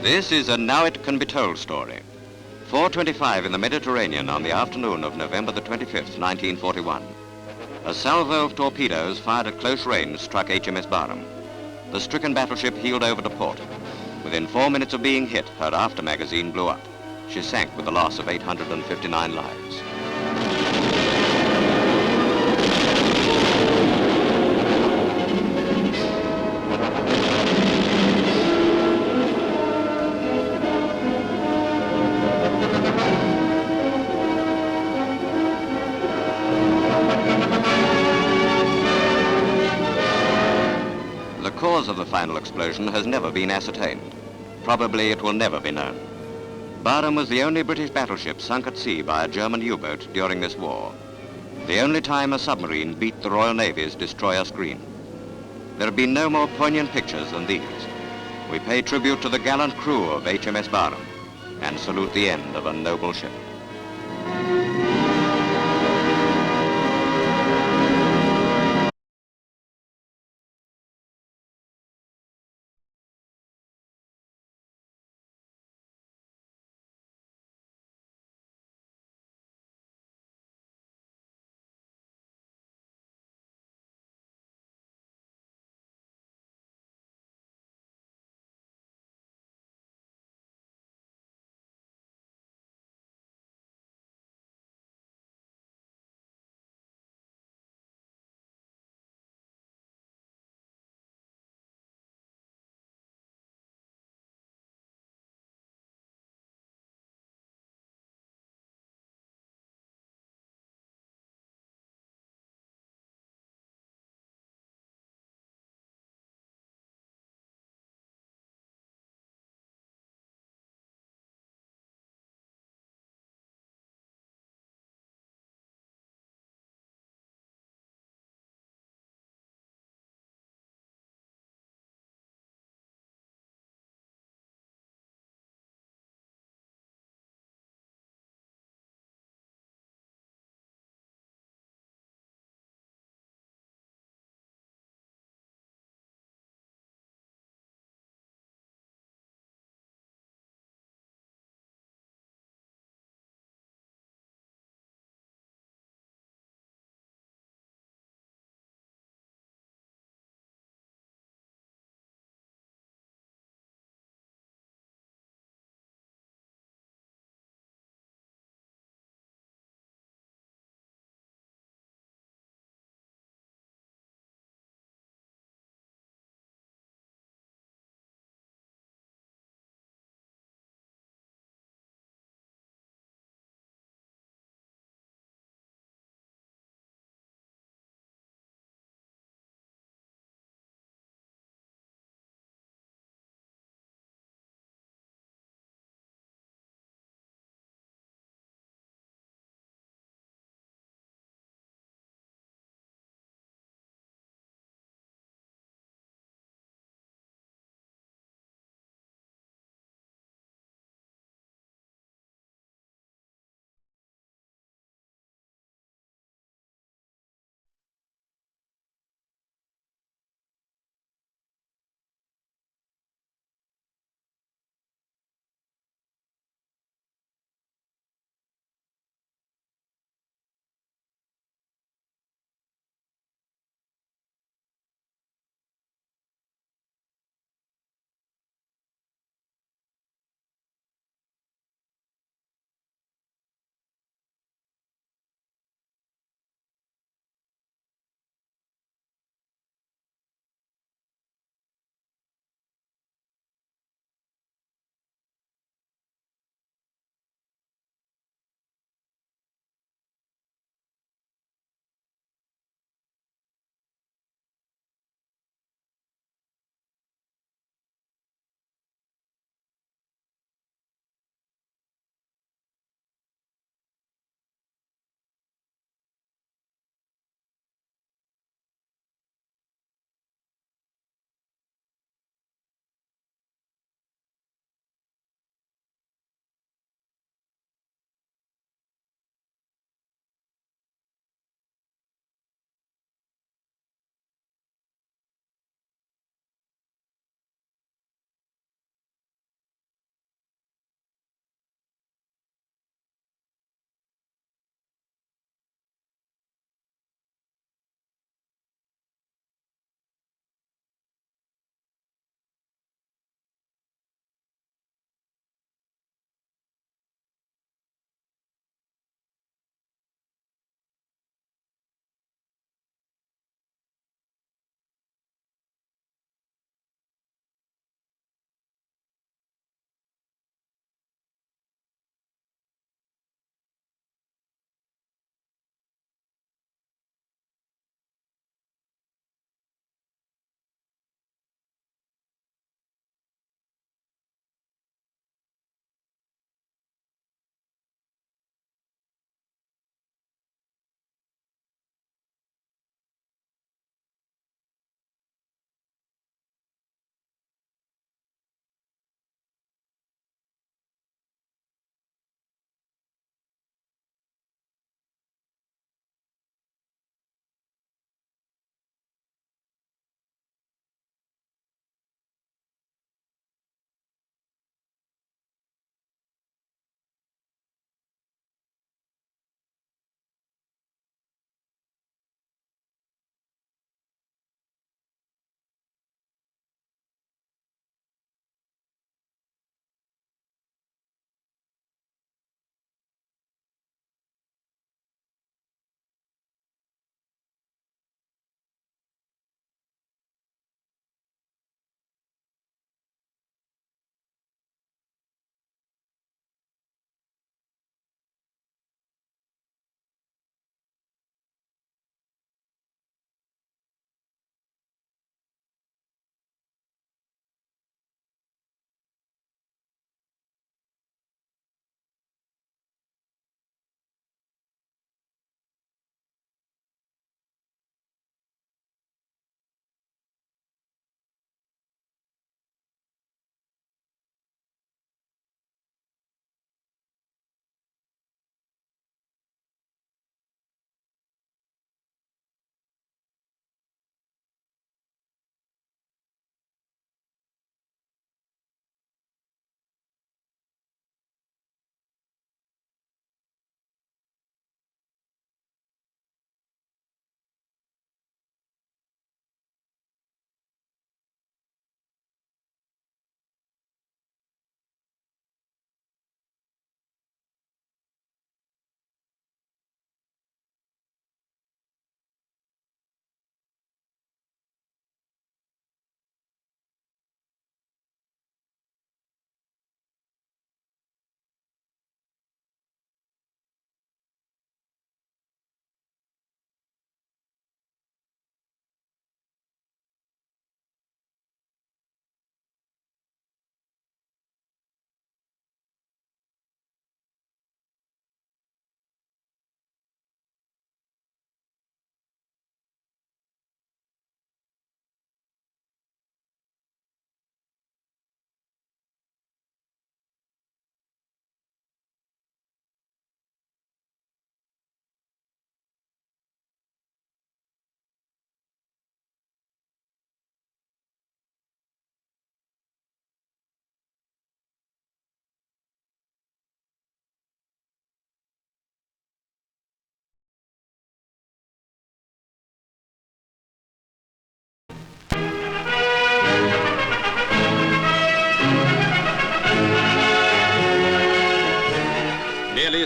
This is a Now It Can Be Told story. 4:25 in the Mediterranean on the afternoon of November the 25th, 1941. A salvo of torpedoes fired at close range struck HMS Barham. The stricken battleship heeled over to port. Within 4 minutes of being hit, her after magazine blew up. She sank with a loss of 859 lives. The cause of the final explosion has never been ascertained. Probably it will never be known. Barham was the only British battleship sunk at sea by a German U-boat during this war. The only time a submarine beat the Royal Navy's destroyer screen. There have been no more poignant pictures than these. We pay tribute to the gallant crew of HMS Barham and salute the end of a noble ship.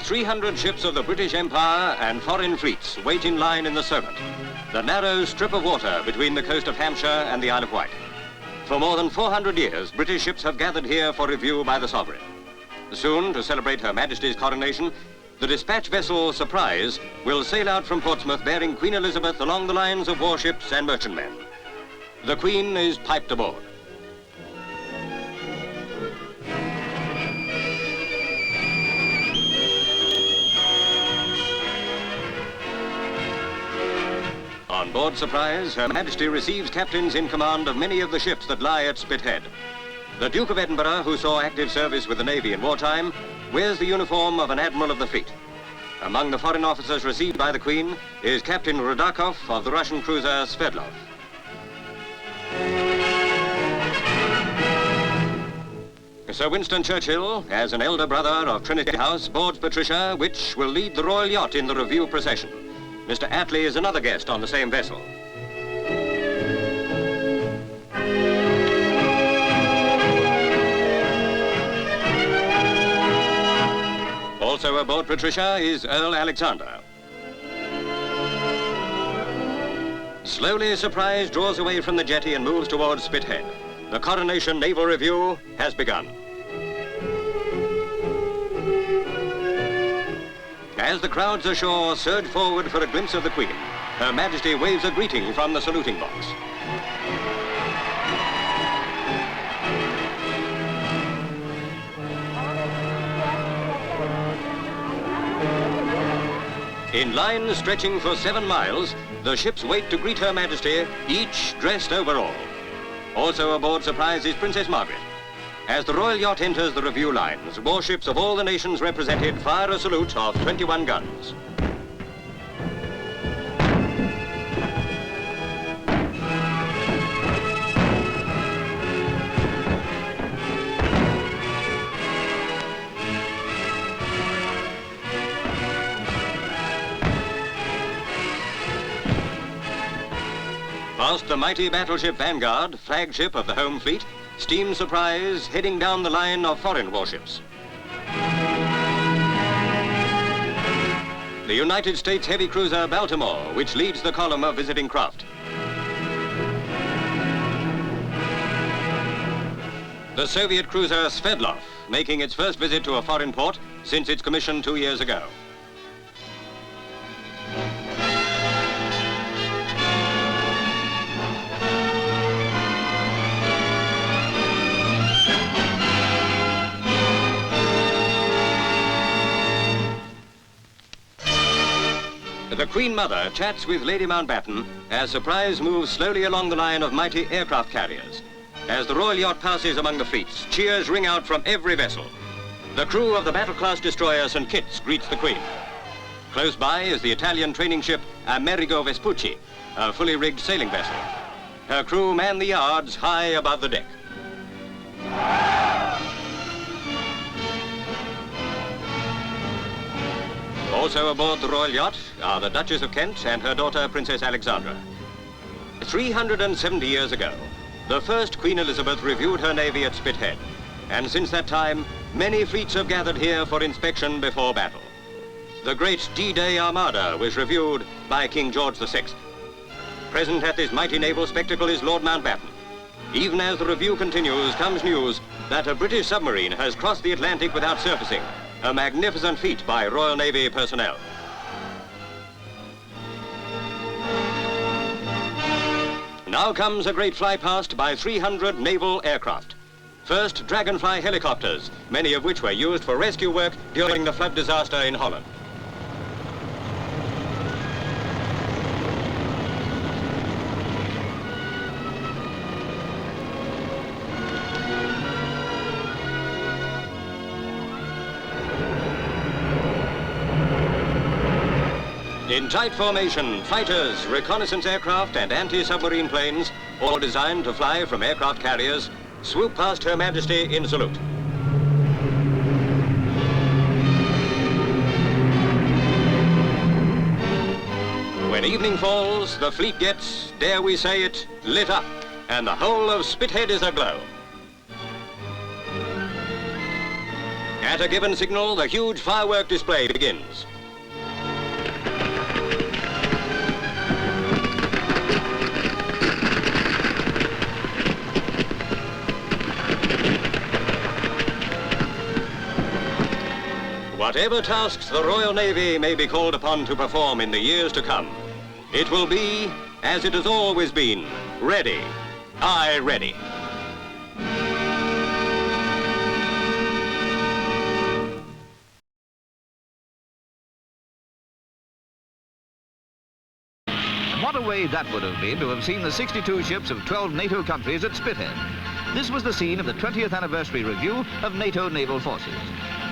300 ships of the British Empire and foreign fleets wait in line in the Solent, the narrow strip of water between the coast of Hampshire and the Isle of Wight. For more than 400 years, British ships have gathered here for review by the Sovereign. Soon, to celebrate Her Majesty's coronation, the dispatch vessel Surprise will sail out from Portsmouth bearing Queen Elizabeth along the lines of warships and merchantmen. The Queen is piped aboard. On board Surprise, Her Majesty receives captains in command of many of the ships that lie at Spithead. The Duke of Edinburgh, who saw active service with the Navy in wartime, wears the uniform of an Admiral of the Fleet. Among the foreign officers received by the Queen is Captain Rudakov of the Russian cruiser Sverdlov. Sir Winston Churchill, as an elder brother of Trinity House, boards Patricia, which will lead the royal yacht in the review procession. Mr. Attlee is another guest on the same vessel. Also aboard Patricia is Earl Alexander. Slowly, Surprise draws away from the jetty and moves towards Spithead. The Coronation Naval Review has begun. As the crowds ashore surge forward for a glimpse of the Queen, Her Majesty waves a greeting from the saluting box. In lines stretching for 7 miles, the ships wait to greet Her Majesty, each dressed overall. Also aboard Surprise is Princess Margaret. As the royal yacht enters the review lines, warships of all the nations represented fire a salute of 21 guns. Past the mighty battleship Vanguard, flagship of the home fleet, steams Surprise heading down the line of foreign warships. The United States heavy cruiser Baltimore, which leads the column of visiting craft. The Soviet cruiser Sverdlov, making its first visit to a foreign port since its commission 2 years ago. The Queen Mother chats with Lady Mountbatten as Surprise moves slowly along the line of mighty aircraft carriers. As the royal yacht passes among the fleets, cheers ring out from every vessel. The crew of the battle-class destroyer St. Kitts greets the Queen. Close by is the Italian training ship Amerigo Vespucci, a fully rigged sailing vessel. Her crew man the yards high above the deck. Also aboard the royal yacht are the Duchess of Kent and her daughter, Princess Alexandra. 370 years ago, the first Queen Elizabeth reviewed her navy at Spithead, and since that time, many fleets have gathered here for inspection before battle. The great D-Day Armada was reviewed by King George VI. Present at this mighty naval spectacle is Lord Mountbatten. Even as the review continues, comes news that a British submarine has crossed the Atlantic without surfacing, a magnificent feat by Royal Navy personnel. Now comes a great fly past by 300 naval aircraft. First, Dragonfly helicopters, many of which were used for rescue work during the flood disaster in Holland. In tight formation, fighters, reconnaissance aircraft and anti-submarine planes, all designed to fly from aircraft carriers, swoop past Her Majesty in salute. When evening falls, the fleet gets, dare we say it, lit up, and the whole of Spithead is aglow. At a given signal, the huge firework display begins. Whatever tasks the Royal Navy may be called upon to perform in the years to come, it will be, as it has always been, ready. Aye, ready. And what a way that would have been to have seen the 62 ships of 12 NATO countries at Spithead. This was the scene of the 20th anniversary review of NATO naval forces.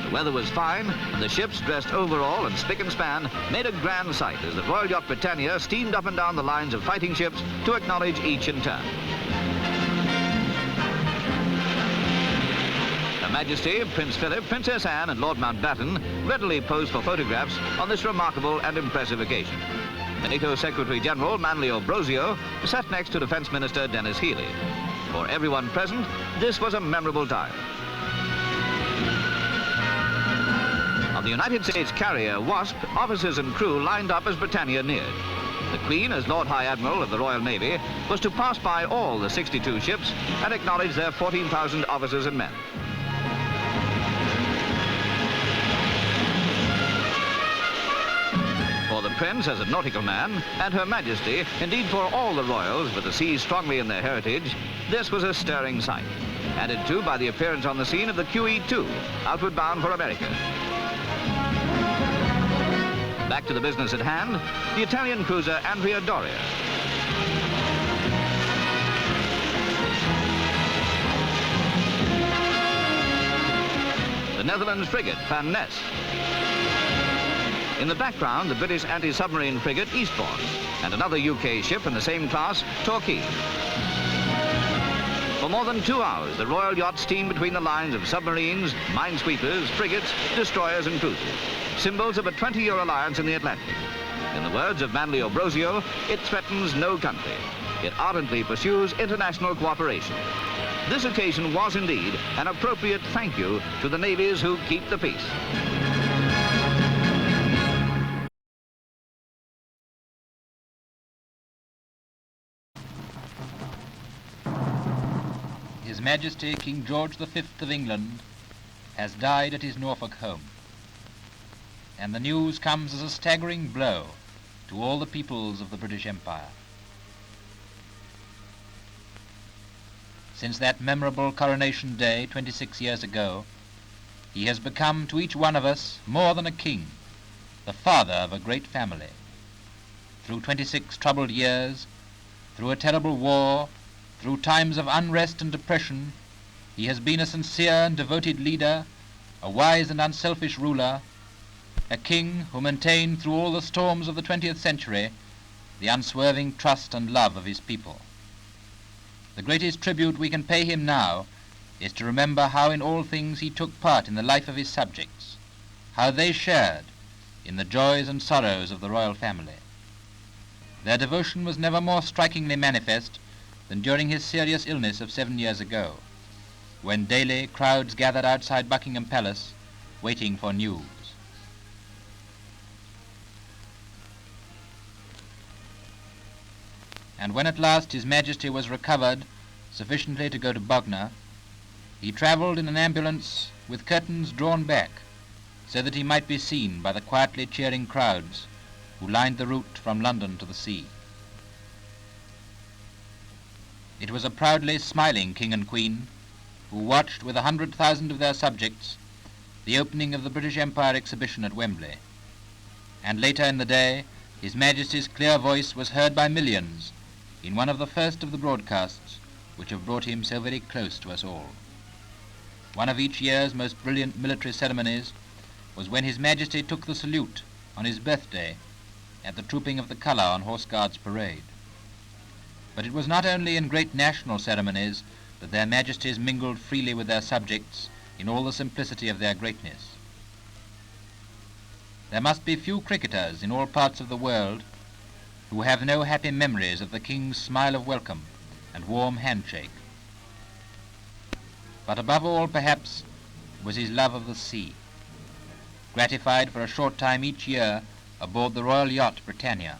The weather was fine, and the ships, dressed overall and spick and span, made a grand sight as the Royal Yacht Britannia steamed up and down the lines of fighting ships to acknowledge each in turn. Her Majesty, Prince Philip, Princess Anne and Lord Mountbatten readily posed for photographs on this remarkable and impressive occasion. The NATO Secretary-General, Manlio Ambrosio, sat next to Defence Minister Dennis Healey. For everyone present, this was a memorable time. On the United States carrier Wasp, officers and crew lined up as Britannia neared. The Queen, as Lord High Admiral of the Royal Navy, was to pass by all the 62 ships and acknowledge their 14,000 officers and men. For the Prince, as a nautical man, and Her Majesty, indeed for all the royals with the sea strongly in their heritage, this was a stirring sight, added to by the appearance on the scene of the QE-2, outward bound for America. Back to the business at hand, the Italian cruiser Andrea Doria. The Netherlands frigate Van Ness. In the background, the British anti-submarine frigate Eastbourne and another UK ship in the same class, Torquay. For more than 2 hours, the Royal Yacht steamed between the lines of submarines, minesweepers, frigates, destroyers and cruisers, symbols of a 20-year alliance in the Atlantic. In the words of Manlio Ambrosio, it threatens no country. It ardently pursues international cooperation. This occasion was indeed an appropriate thank you to the navies who keep the peace. His Majesty King George V of England has died at his Norfolk home, and the news comes as a staggering blow to all the peoples of the British Empire. Since that memorable coronation day 26 years ago, he has become to each one of us more than a king, the father of a great family. Through 26 troubled years, through a terrible war, through times of unrest and depression, he has been a sincere and devoted leader, a wise and unselfish ruler, a king who maintained through all the storms of the 20th century the unswerving trust and love of his people. The greatest tribute we can pay him now is to remember how in all things he took part in the life of his subjects, how they shared in the joys and sorrows of the royal family. Their devotion was never more strikingly manifest than during his serious illness of 7 years ago, when daily crowds gathered outside Buckingham Palace waiting for news. And when at last His Majesty was recovered sufficiently to go to Bognor, he travelled in an ambulance with curtains drawn back so that he might be seen by the quietly cheering crowds who lined the route from London to the sea. It was a proudly smiling King and Queen who watched with 100,000 of their subjects the opening of the British Empire exhibition at Wembley. And later in the day, His Majesty's clear voice was heard by millions in one of the first of the broadcasts which have brought him so very close to us all. One of each year's most brilliant military ceremonies was when His Majesty took the salute on his birthday at the trooping of the colour on Horse Guards Parade. But it was not only in great national ceremonies that their Majesties mingled freely with their subjects in all the simplicity of their greatness. There must be few cricketers in all parts of the world who have no happy memories of the King's smile of welcome and warm handshake. But above all, perhaps, was his love of the sea, gratified for a short time each year aboard the royal yacht Britannia.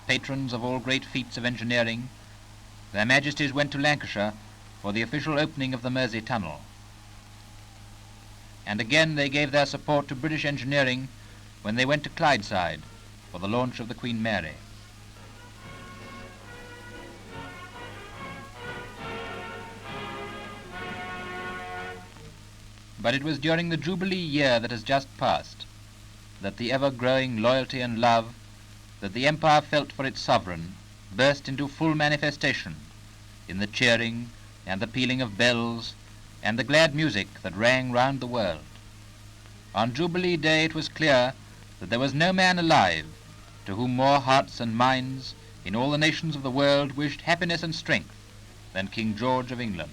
Patrons of all great feats of engineering, their Majesties went to Lancashire for the official opening of the Mersey Tunnel. And again they gave their support to British engineering when they went to Clydeside for the launch of the Queen Mary. But it was during the Jubilee year that has just passed that the ever-growing loyalty and love that the Empire felt for its sovereign burst into full manifestation in the cheering and the pealing of bells and the glad music that rang round the world. On Jubilee Day it was clear that there was no man alive to whom more hearts and minds in all the nations of the world wished happiness and strength than King George of England.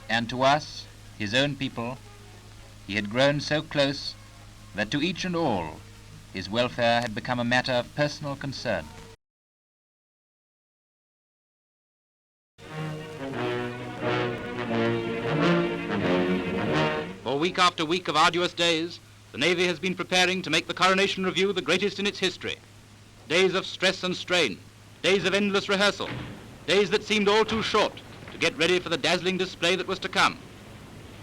And to us, his own people, he had grown so close that to each and all his welfare had become a matter of personal concern. For week after week of arduous days, the Navy has been preparing to make the Coronation Review the greatest in its history. Days of stress and strain, days of endless rehearsal, days that seemed all too short to get ready for the dazzling display that was to come.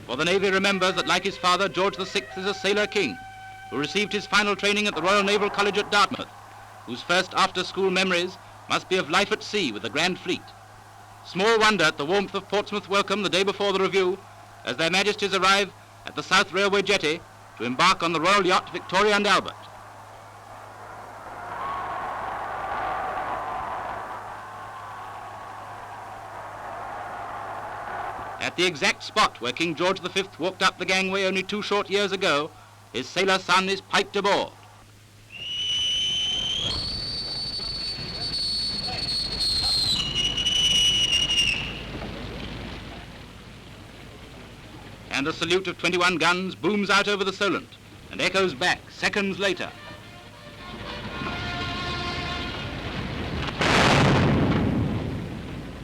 For the Navy remembers that, like his father, George VI is a sailor king who received his final training at the Royal Naval College at Dartmouth, whose first after-school memories must be of life at sea with the Grand Fleet. Small wonder at the warmth of Portsmouth welcome the day before the review as their Majesties arrive at the South Railway jetty to embark on the royal yacht Victoria and Albert. At the exact spot where King George V walked up the gangway only 2 short years ago, his sailor son is piped aboard. And a salute of 21 guns booms out over the Solent and echoes back seconds later.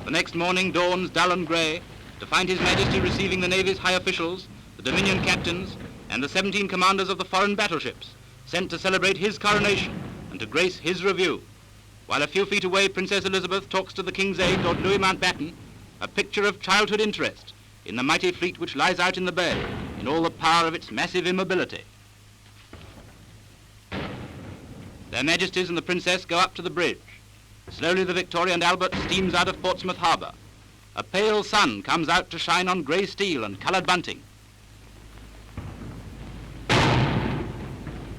The next morning dawns dull and grey to find His Majesty receiving the Navy's high officials, the Dominion captains, and the 17 commanders of the foreign battleships sent to celebrate his coronation and to grace his review, while a few feet away Princess Elizabeth talks to the King's aide, Lord Louis Mountbatten, a picture of childhood interest in the mighty fleet which lies out in the bay, in all the power of its massive immobility. Their Majesties and the Princess go up to the bridge. Slowly the Victoria and Albert steams out of Portsmouth harbour. A pale sun comes out to shine on grey steel and coloured bunting.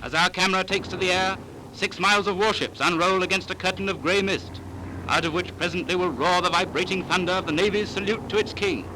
As our camera takes to the air, 6 miles of warships unroll against a curtain of grey mist, out of which presently will roar the vibrating thunder of the Navy's salute to its King.